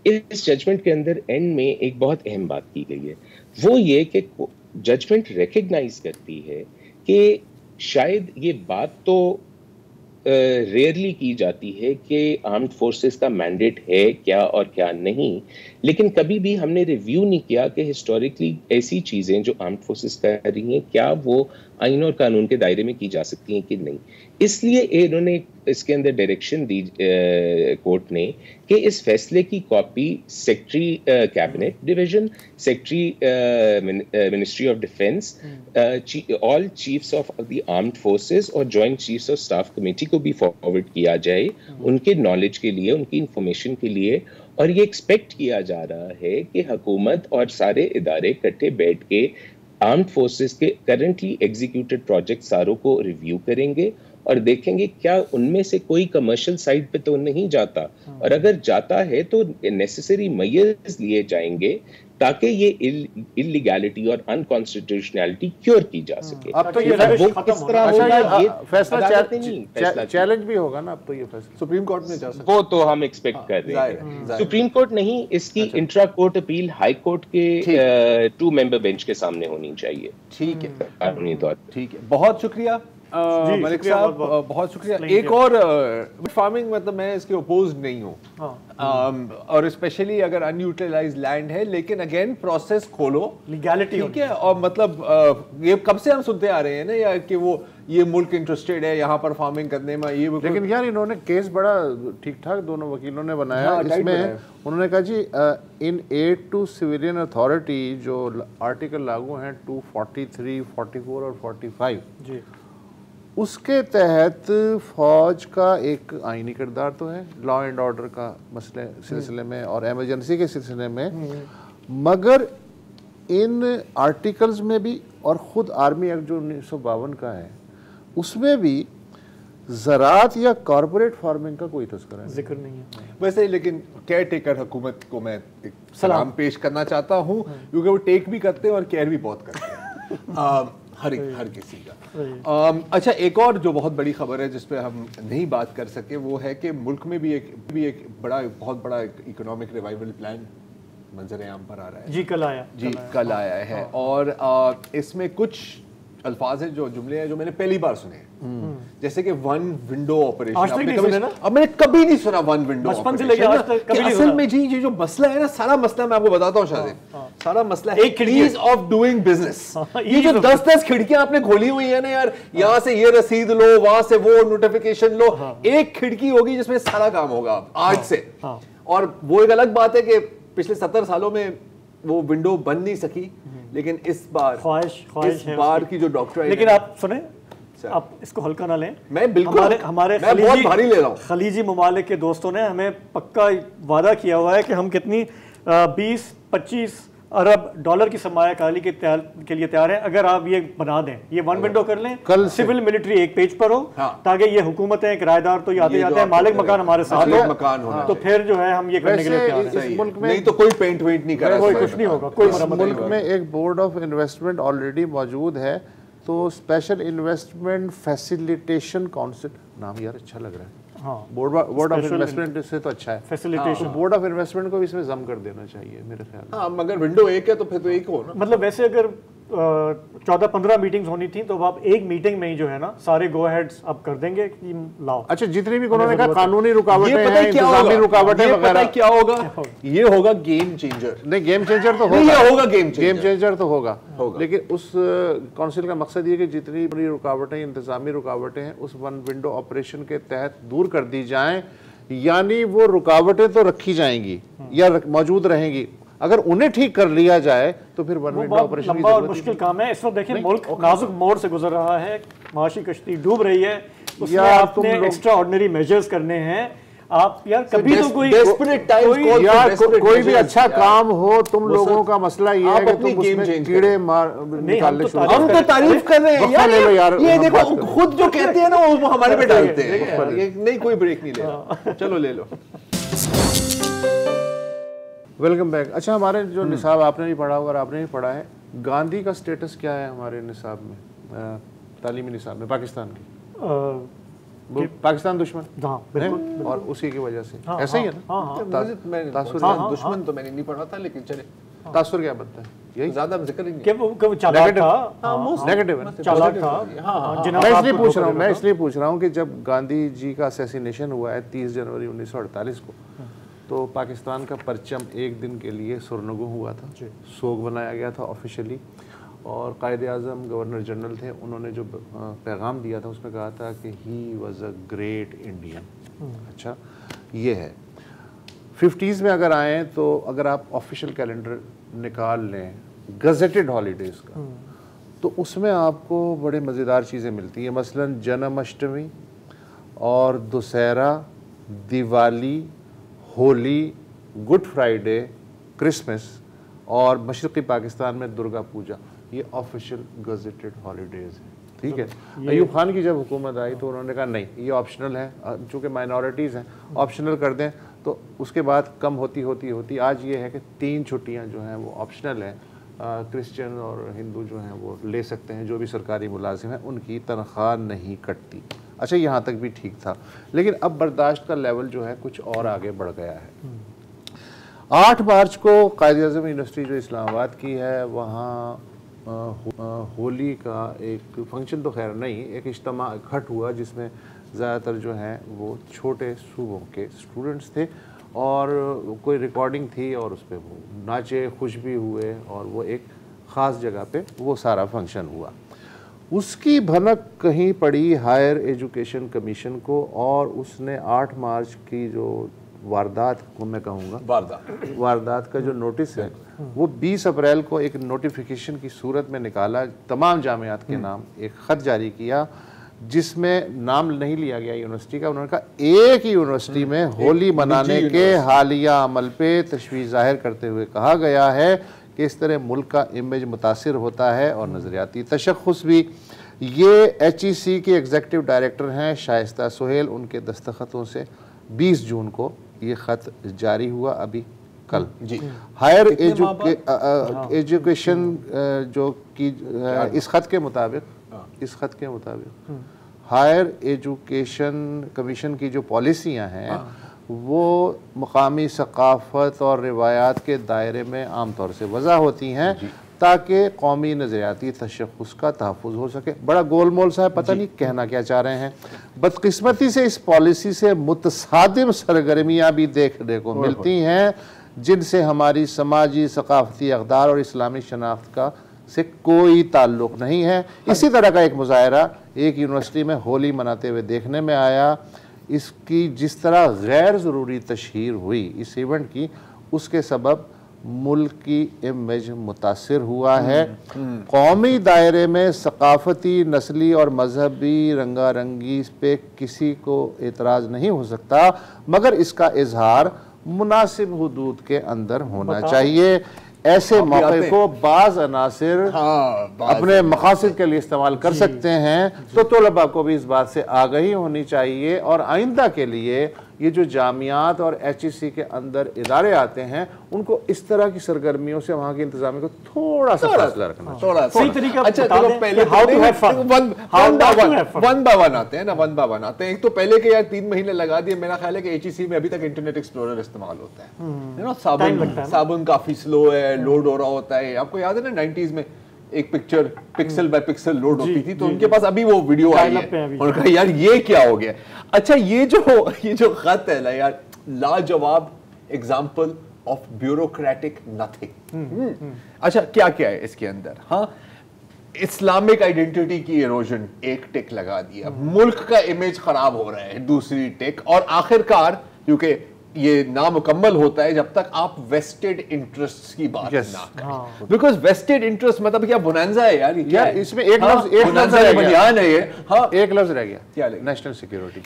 इस जजमेंट के अंदर एंड में एक बहुत अहम बात की गई है, वो ये कि जजमेंट रिकग्नाइज करती है कि शायद ये बात तो रेयरली की जाती है कि आर्म्ड फोर्सेस का मैंडेट है क्या और क्या नहीं, लेकिन कभी भी हमने रिव्यू नहीं किया कि हिस्टोरिकली ऐसी चीज़ें जो आर्म्ड फोर्सेस कर रही हैं क्या वो आइन और कानून के दायरे में की जा सकती हैं कि नहीं। इसलिए इन्होंने इसके अंदर डायरेक्शन दी कोर्ट ने कि इस फैसले की copy secretary cabinet division, secretary ministry of defence, all chiefs of the armed forces और joint chiefs of staff committee को भी फॉरवर्ड किया जाए उनके नॉलेज के लिए, उनकी इंफॉर्मेशन के लिए। और ये एक्सपेक्ट किया जा रहा है कि हुकूमत और सारे इदारे इकट्ठे बैठ के आर्म्ड फोर्सेस के करंटली एग्जीक्यूटेड प्रोजेक्ट सारों को रिव्यू करेंगे और देखेंगे क्या उनमें से कोई कमर्शियल साइड पे तो नहीं जाता, और अगर जाता है तो नेसेसरी मेजर्स लिए जाएंगे ताकि ये इलीगैलिटी और अनकॉन्स्टिट्यूशनैलिटी क्योर की जा सके। अब तो ये किस तरह होगा, ये फैसला चैलेंज भी होगा ना अब तो ये फैसला सुप्रीम कोर्ट में जा सकता है, वो तो हम एक्सपेक्ट कर रहे हैं। सुप्रीम कोर्ट नहीं, इसकी intra court appeal high court के 2 मेंबर बेंच के सामने होनी चाहिए। ठीक है, कानूनी तौर। ठीक है, बहुत शुक्रिया मलिक साहब बहुत शुक्रिया। एक और फार्मिंग मतलब मैं इसके अपोज नहीं हूँ, और स्पेशली अगर अनयूटिलाइज लैंड है, लेकिन अगेन प्रोसेस खोलो, लीगैलिटी ठीक है। और मतलब ये कब से हम सुनते आ रहे हैं ना यार कि वो ये मुल्क इंटरेस्टेड है यहाँ पर फार्मिंग करने में, ये लेकिन यार इन्होंने केस बड़ा ठीक ठाक दोनों वकीलों ने बनाया। हाँ, इसमें उन्होंने कहा जी in aid to civilian authority जो आर्टिकल लागू हैं 243, 44 और 45 जी, उसके तहत फौज का एक आईनी किरदार तो है लॉ एंड ऑर्डर का मसले सिलसिले में और इमरजेंसी के सिलसिले में, मगर इन आर्टिकल्स में भी और ख़ुद आर्मी एक्ट जो 1952 का है उसमें भी ज़राअत या कॉरपोरेट फार्मिंग का कोई तस्करा जिक्र नहीं है वैसे। लेकिन केयर टेकर हुकूमत को मैं एक सलाम पेश करना चाहता हूँ, क्योंकि वो टेक भी करते हैं और केयर भी बहुत करते हैं हर किसी का। अच्छा, एक और जो बहुत बड़ी खबर है जिस पे हम नहीं बात कर सके वो है कि मुल्क में भी एक बहुत बड़ा इकोनॉमिक रिवाइवल प्लान मंजर आम पर आ रहा है जी। कल आया है और इसमें कुछ अल्फाज है, जो जुमले हैं जो मैंने पहली बार सुने, जैसे कि वन विंडो ऑपरेशन। अब मैंने कभी नहीं सुना वन विंडो बचपन से लेकर आज तक कभी नहीं असल में जी ये जो मसला है ना, सारा मसला मैं आपको बताता हूँ शायद, सारा मसला है ईज ऑफ डूइंग बिजनेस। ये जो 10-10 खिड़कियां आपने खोली हुई है ना यार, यहाँ से ये रसीद लो, वहां से वो नोटिफिकेशन लो, एक खिड़की होगी जिसमें सारा काम होगा आज से। और वो एक अलग बात है कि पिछले 70 सालों में वो विंडो बन नहीं सकी, लेकिन इस बार ख्वाहिश है बार की जो डॉक्टर, लेकिन आप सुने, आप इसको हल्का ना लें। मैं बिल्कुल हमारे बहुत भारी ले रहा हूं। खलीजी ममालिक के दोस्तों ने हमें पक्का वादा किया हुआ है कि हम कितनी 20-25 अरब डॉलर की सरमायाकारी के लिए तैयार है अगर आप ये बना दें, ये वन विंडो कर लें, कल सिविल मिलिट्री एक पेज पर हो, ताकि ये हुकूमतें किराएदार तो आते जाते हैं, मालिक मकान हमारे साथ हो, तो फिर जो है हम ये करने के लिए तैयार हैं। मुल्क में नहीं तो कोई पेंट वेंट नहीं कर रहा, कोई कुछ नहीं होगा, कोई मरम्मत नहीं होगा। मुल्क में एक बोर्ड ऑफ इन्वेस्टमेंट ऑलरेडी मौजूद है, तो स्पेशल इन्वेस्टमेंट फैसिलिटेशन काउंसिल, नाम यार अच्छा लग रहा है। हाँ, बोर्ड ऑफ इन्वेस्टमेंट से तो अच्छा है, फैसिलिटेशन। बोर्ड ऑफ इन्वेस्टमेंट को भी इसमें जम कर देना चाहिए मेरे ख्याल में। हाँ, मगर विंडो एक है तो फिर तो एक हो ना। मतलब वैसे अगर 14-15 मीटिंग्स होनी थी तो आप एक मीटिंग में ही जो है ना सारे गो हेड्स आप कर देंगे कि लाओ। अच्छा, जितनी भी उन्होंने कहा कानूनी रुकावटें हैं, इंतजामी रुकावटें वगैरह, क्या होगा? ये होगा गेम चेंजर। नहीं, गेम चेंजर तो होगा, ये होगा गेम चेंजर तो होगा, लेकिन उस काउंसिल का मकसद ये कि जितनी बड़ी रुकावटें, इंतजामी रुकावटें हैं उस वन विंडो ऑपरेशन के तहत दूर कर दी जाएं, यानी वो रुकावटें तो रखी जाएंगी या मौजूद रहेंगी, अगर उन्हें ठीक कर लिया जाए तो फिर वन विंडो ऑपरेशन की और मुश्किल काम है। इस वक्त देखिए मुल्क नाजुक मोड़ से गुजर रहा है, माशी कश्ती डूब रही है, उसमें आपने एक्स्ट्रा ऑर्डिनरी मेजर्स करने हैं। आप यार कभी तो कोई कोई भी अच्छा काम हो, तुम लोगों का मसला ये है कि तुम उसमें कीड़े निकालने शुरू। हम तो तारीफ कर रहे हैं यार, ये देखो खुद जो कहते हैं ना वो हमारे पे डालते हैं। नहीं, कोई ब्रेक नहीं ले रहा, चलो ले लो। Welcome back. अच्छा, हमारे जो निसाब आपने भी पढ़ा और आपने भी पढ़ा है, गांधी का स्टेटस क्या है हमारे निसाब में, तालीमी निसाब में पाकिस्तान की? पाकिस्तान दुश्मन, हाँ, बिल्कुल, और उसी की वजह से ऐसा ही है ना। दुश्मन तो मैंने नहीं पढ़ा था, लेकिन चले तासुर क्या बनता है, यही ज्यादा जिक्र नहीं कि वो चालाक था, नेगेटिव है, चालाक था। मैं इसलिए पूछ रहा हूँ कि जब गांधी जी का असैसिनेशन हुआ है 30 जनवरी 1948 को, तो पाकिस्तान का परचम एक दिन के लिए सुरनगू हुआ था, सोग बनाया गया था ऑफिशियली, और कायदे आज़म गवर्नर जनरल थे, उन्होंने जो पैगाम दिया था उसमें कहा था कि he was a great Indian. अच्छा, ये है 50s में अगर आएँ तो अगर आप ऑफिशियल कैलेंडर निकाल लें गजेटेड हॉलीडेज़ का, तो उसमें आपको बड़े मज़ेदार चीज़ें मिलती हैं, मसलन जन्माष्टमी और Dussehra, Diwali, Holi, Good Friday, Christmas और मशरक़ी पाकिस्तान में दुर्गा पूजा, ये ऑफिशियल गजेटेड हॉलीडेज़ हैं। ठीक है, अयूब खान की जब हुकूमत आई तो उन्होंने कहा नहीं, ये ऑप्शनल है, चूँकि माइनॉरिटीज़ हैं ऑप्शनल कर दें, तो उसके बाद कम होती आज ये है कि 3 छुट्टियाँ जो हैं वो ऑप्शनल हैं, क्रिश्चियन और हिंदू जो हैं वो ले सकते हैं, जो भी सरकारी मुलाजिम हैं उनकी तनख्वाह नहीं कटती। अच्छा, यहाँ तक भी ठीक था, लेकिन अब बर्दाश्त का लेवल जो है कुछ और आगे बढ़ गया है। 8 मार्च को कायदे-ए-आज़म यूनिवर्सिटी जो इस्लामाबाद की है, वहाँ होली का एक फंक्शन तो खैर नहीं, एक इज्तिमा इकट्ठ हुआ जिसमें ज़्यादातर जो हैं वो छोटे सूबों के स्टूडेंट्स थे और कोई रिकॉर्डिंग थी और उस पर वो नाचे, खुश भी हुए और वो एक ख़ास जगह पे वो सारा फंक्शन हुआ। उसकी भनक कहीं पड़ी हायर एजुकेशन कमीशन को और उसने 8 मार्च की जो वारदात को मैं कहूँगा वारदात का जो नोटिस है वो 20 अप्रैल को एक नोटिफिकेशन की सूरत में निकाला, तमाम जामियात के नाम एक ख़त जारी किया जिसमें नाम नहीं लिया गया यूनिवर्सिटी का। उन्होंने कहा एक ही यूनिवर्सिटी में होली मनाने के हालिया अमल पे तशवीश जाहिर करते हुए कहा गया है कि इस तरह मुल्क का इमेज मुतासिर होता है और नज़रियाती तशख़्ख़ुस भी। ये HEC के एग्जीक्यूटिव डायरेक्टर हैं शाइस्ता सोहेल, उनके दस्तखतों से 20 जून को ये ख़त जारी हुआ अभी कल जी। हायर एजुकेशन जो कि इस ख़त के मुताबिक हायर एजुकेशन कमीशन की जो पॉलिसियां हैं वो मकामी सकाफ़त और रिवायात के दायरे में आम तौर से वज़ा होती हैं ताकि कौमी नज़रियाती तशख़्ख़ुस का तहफ़्फ़ुज़ हो सके। बड़ा गोलमोल सा है, पता नहीं कहना क्या चाह रहे हैं। बदकिस्मती से इस पॉलिसी से मुतसादिम सरगर्मियाँ भी देखने को मिलती हैं जिनसे हमारी समाजी सकाफ़ती अक़दार और इस्लामी शनाख्त का से कोई ताल्लुक़ नहीं है। इसी तरह का एक मुज़ाहरा एक यूनिवर्सिटी में होली मनाते हुए देखने में आया। इसकी जिस तरह गैर ज़रूरी तशहीर हुई इस इवेंट की, उसके सबब मुल्क की इमेज मुतासिर हुआ है। कौमी दायरे में सकाफ़ती, नस्ली और मजहबी रंगारंगी पे किसी को एतराज़ नहीं हो सकता, मगर इसका इजहार मुनासिब हुदूद के अंदर होना चाहिए। ऐसे मौके को बाज़ अनासिर अपने मकासद के लिए इस्तेमाल कर सकते हैं, तो तलबा को भी इस बात से आगाही होनी चाहिए और आइंदा के लिए ये जो जामियात और HEC के अंदर इदारे आते हैं उनको इस तरह की सरगर्मियों से वहाँ की इंतजामिया को थोड़ा सा फासला रखना चाहिए। सही तरीका अच्छा, तो पहले वन बाय वन आते हैं ना, वन बाय वन आते हैं। एक तो पहले के यार 3 महीने लगा दिए। मेरा ख्याल है कि HEC में अभी तक इंटरनेट एक्सप्लोरर इस्तेमाल होता है ना। साबुन काफी स्लो है, लोड हो रहा होता है। आपको याद है ना 90s में एक picture pixel by pixel load होती थी, तो उनके पास अभी वो वीडियो आई है। उन्होंने कहा यार ये क्या हो गया। अच्छा, ये जो खत है ना यार, लाजवाब एग्जांपल ऑफ ब्यूरोक्रेटिक नथिंग। अच्छा, क्या क्या है इसके अंदर? हाँ, इस्लामिक आइडेंटिटी की इरोजन एक टिक लगा दिया, मुल्क का इमेज खराब हो रहा है दूसरी टिक, और आखिरकार क्योंकि ये नामुकम्मल होता है जब तक आप वेस्टेड इंटरेस्ट की बात ना करें। बिकॉज वेस्टेड इंटरेस्ट मतलब क्या बोनांजा है यार, क्या है? इसमें एक लफ्ज बयान है ये। हाँ, एक लफ्ज रह गया, क्या नेशनल सिक्योरिटी।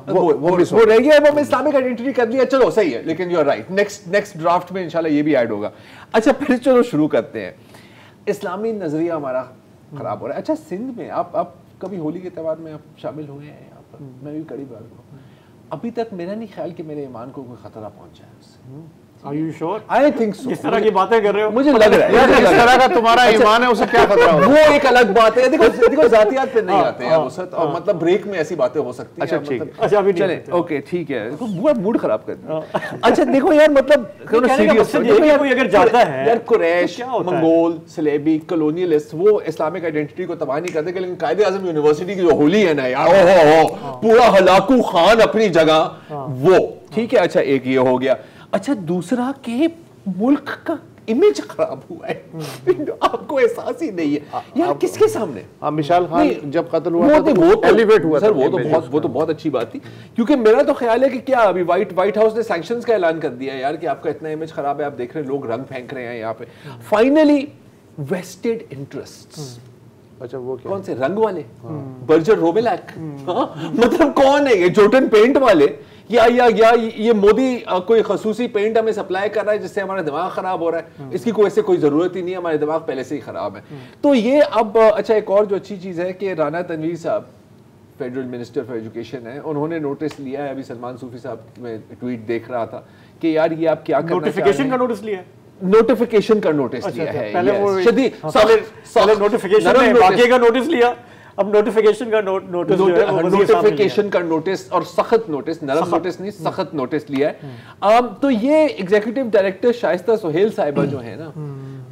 वो रह गया, वो इस्लामिक आइडेंटिटी कर लिया, चलो सही है, लेकिन you are right, next draft में इंशाल्लाह ये भी ऐड होगा। अच्छा, फिर चलो शुरू करते हैं। इस्लामी नजरिया हमारा खराब हो रहा है। अच्छा, सिंध में आप कभी होली के त्यौहार में आप शामिल हुए हैं? यहाँ पर मैं भी कड़ी बार हूँ। अभी तक मेरा नहीं ख्याल कि मेरे ईमान को कोई खतरा पहुंचा है उससे। Are you sure? I think so. किस तरह की बातें कर रहे हो? मुझे लग रहा है यार, इस तरह का तुम्हारा ईमान है, उसे क्या खतरा हो? वो एक अलग बात है। देखो जातियात पे नहीं आते हैं उसत, और मतलब ब्रेक में ऐसी बातें हो सकती हैं। अच्छा ठीक है, अच्छा अभी चले, ओके ठीक है। देखो मूड खराब कर दिया। अच्छा देखो यार, मतलब सीरियस कोई अगर जाता है यार, कुरैश, मंगोल, सलेबी, कॉलोनियलिस्ट, वो इस्लामिक आइडेंटिटी को तबाह नहीं करते, लेकिन कायदे आज़म यूनिवर्सिटी की जो होली है ना यार, पूरा हलाकू खान अपनी जगह, वो ठीक है। अच्छा, एक ये हो गया। अच्छा, दूसरा के मुल्क का इमेज खराब हुआ है, आपको एहसास ही नहीं है यार। किसके सामने? मिसाल खान जब कत्ल हुआ था वो एलिवेट हुआ सर, वो तो बहुत अच्छी बात थी, क्योंकि मेरा तो ख्याल है कि क्या अभी व्हाइट हाउस ने सैंक्शंस का ऐलान कर दिया यार कि आपका इतना इमेज खराब है, आप देख रहे हैं लोग रंग फेंक रहे हैं यहाँ पे। Finally vested interests. अच्छा, वो क्या? कौन से रंग वाले? बर्जर रोबेलैक, मतलब कौन है ये? जोटन पेंट वाले या ये मोदी कोई खसूसी पेंट हमें सप्लाई कर रहा है जिससे हमारा दिमाग खराब हो रहा है? इसकी कोई जरूरत ही नहीं है, हमारे दिमाग पहले से ही खराब है। तो ये अब अच्छा, एक और जो अच्छी चीज है कि राना तनवीर साहब फेडरल मिनिस्टर फॉर एजुकेशन है, उन्होंने नोटिस लिया है। अभी सलमान सूफी साहब में ट्वीट देख रहा था कि यार ये आप क्या नोटिफिकेशन का नोटिस लिया है, नोटिफिकेशन का नोटिस लिया है। पहले नोटिफिकेशन बाकी का नोटिस लिया, अब नोटिफिकेशन का नोटिफिकेशन का नोटिस और सख्त नोटिस, नरम नोटिस नहीं, सख्त नोटिस लिया है। तो ये एग्जीक्यूटिव डायरेक्टर शाइस्ता सोहेल साहिबा जो है ना,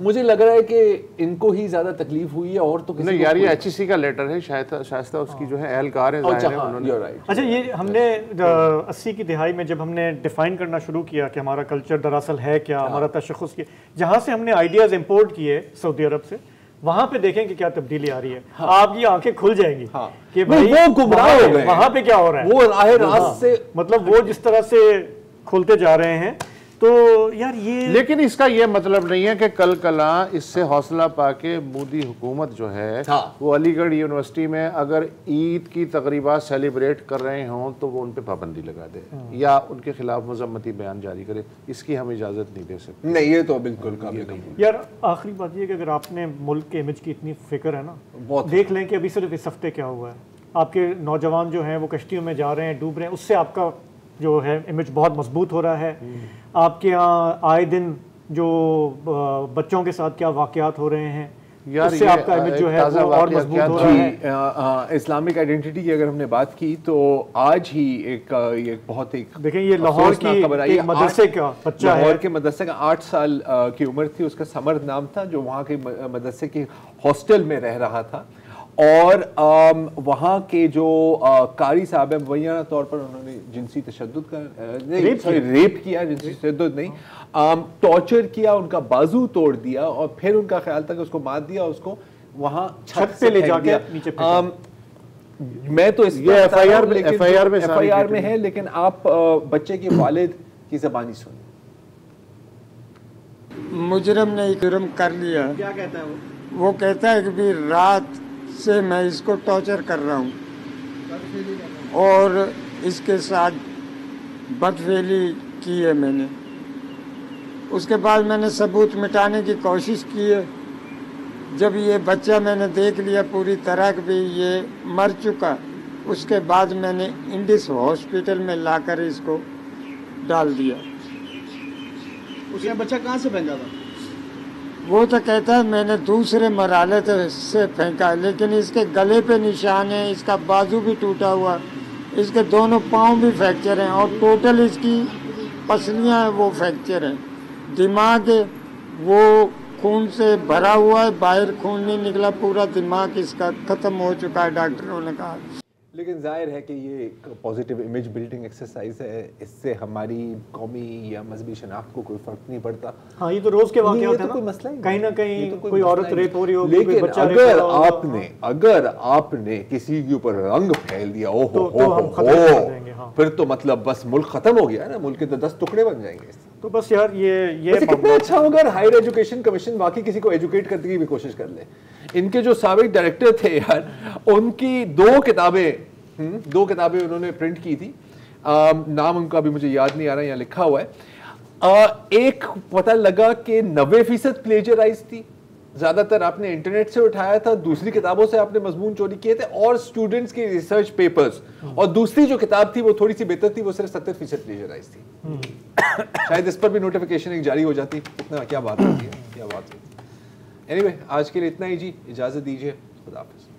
मुझे लग रहा है कि इनको ही ज्यादा तकलीफ हुई है और तो किसी नहीं को यार, ये कोई- HEC का लेटर है, शायद उसकी जो है एहलकार है, अच्छा, जाहिर है हाँ, उन्होंने। you're right. अच्छा, ये हमने 80 की दिहाई में जब हमने डिफाइन करना शुरू किया कि हमारा कल्चर दरअसल है क्या, हमारा तशख़्ख़ुस क्या, जहाँ से हमने आइडियाज़ इंपोर्ट किए सऊदी अरब से, वहाँ पे देखें कि क्या तब्दीली आ रही है। आपकी आंखें खुल जाएंगी हाँ। कि नहीं, भाई वो गुमराह हो गए, वहाँ पे क्या हो रहा है, वो राह रास्त से मतलब वो जिस तरह से खुलते जा रहे हैं। तो यार ये लेकिन इसका ये मतलब नहीं है कि कल कला इससे हौसला पाके मोदी हुकूमत जो है हाँ। वो अलीगढ़ यूनिवर्सिटी में अगर ईद की तकरीबात सेलिब्रेट कर रहे हों तो वो उन पे पाबंदी लगा दे या उनके खिलाफ मजम्मती बयान जारी करे, इसकी हम इजाज़त नहीं दे सकते। नहीं, ये तो बिल्कुल काबिल कबूल। यार आखिरी बात ये कि अगर आपने मुल्क के इमेज की इतनी फिक्र है ना, बहुत देख लें कि अभी सिर्फ इस हफ्ते क्या हुआ है, आपके नौजवान जो हैं वो कश्तियों में जा रहे हैं, डूब रहे हैं, उससे आपका जो है इमेज बहुत मजबूत हो रहा है। आपके यहाँ आए दिन जो बच्चों के साथ क्या वाकयात हो रहे हैं, यार उससे ये आपका इमेज जो है ताज़ा वो और वाकया मजबूत क्या हो था? रहा है। इस्लामिक आइडेंटिटी की अगर हमने बात की तो आज ही ये बहुत एक देखें, ये लाहौर अफसोसनाक खबर आई की है। एक मदरसे का बच्चा है, लाहौर के मदरसे का 8 साल की उम्र थी, उसका समर नाम था, जो वहाँ के मदरसे के हॉस्टल में रह रहा था और वहाँ के जो कारी साहब है मुबैना तौर पर उन्होंने जिनसी तशद्दुद का रेप किया, जिनसी तशद्दुद नहीं, टॉर्चर किया, उनका बाजू तोड़ दिया और फिर उनका ख्याल था कि उसको मार दिया, उसको वहाँ छत पे ले जाके नीचे फेंका। मैं तो इस ये FIR में FIR में है, लेकिन आप बच्चे के वालिद की ज़बानी सुनिए। मुजरम ने जुर्म कर लिया। क्या कहता है वो कहता है कि भी रात से मैं इसको टॉर्चर कर रहा हूँ और इसके साथ बदफेली की है मैंने। उसके बाद मैंने सबूत मिटाने की कोशिश की है। जब ये बच्चा मैंने देख लिया पूरी तरह कि भी ये मर चुका, उसके बाद मैंने इंडिस हॉस्पिटल में लाकर इसको डाल दिया। उसने बच्चा कहाँ से फेंका था? वो तो कहता है मैंने दूसरे मराले से फेंका, लेकिन इसके गले पे निशान है, इसका बाजू भी टूटा हुआ, इसके दोनों पाँव भी फ्रैक्चर हैं और टोटल इसकी पसलियाँ हैं वो फ्रैक्चर हैं। दिमाग वो खून से भरा हुआ है, बाहर खून नहीं निकला, पूरा दिमाग इसका ख़त्म हो चुका है, डॉक्टरों ने कहा। लेकिन जाहिर है कि ये एक पॉजिटिव इमेज बिल्डिंग एक्सरसाइज है, इससे हमारी कौमी या मजहबी शनाख्त को कोई फर्क नहीं पड़ता। हाँ, ये तो रोज के वाक़यात ये है तो ना, कोई मसला ही कहीं ना नहीं। कहीं ये तो कोई औरत मसला ही रेप हो रही होगी, लेकिन कोई बच्चा रेप हो रहा होगा। अगर आपने किसी के ऊपर रंग फैल दिया, ओ हो तो हम खत्म कर देंगे। हाँ। फिर तो मतलब बस मुल्क खत्म हो गया ना, मुल्क के तो 10 टुकड़े बन जाएंगे। तो बस यार ये वैसे कितना अच्छा होगा अगर हायर एजुकेशन कमीशन वाकई किसी को एजुकेट करने की भी कोशिश कर ले। इनके जो साबिक डायरेक्टर थे यार, उनकी 2 किताबें उन्होंने प्रिंट की थी, नाम उनका भी मुझे याद नहीं आ रहा, यहाँ लिखा हुआ है। एक पता लगा कि 90% प्लेजराइज थी, ज्यादातर आपने इंटरनेट से उठाया था, दूसरी किताबों से आपने मजमून चोरी किए थे और स्टूडेंट्स के रिसर्च पेपर्स, और दूसरी जो किताब थी वो थोड़ी सी बेहतर थी, वो सिर्फ 70% प्लेजराइज थी। शायद इस पर भी नोटिफिकेशन एक जारी हो जाती। इतना क्या बात होती है, क्या बात होती है। एनीवे, आज के लिए इतना ही जी, इजाजत दीजिए, खुदा हाफिज़।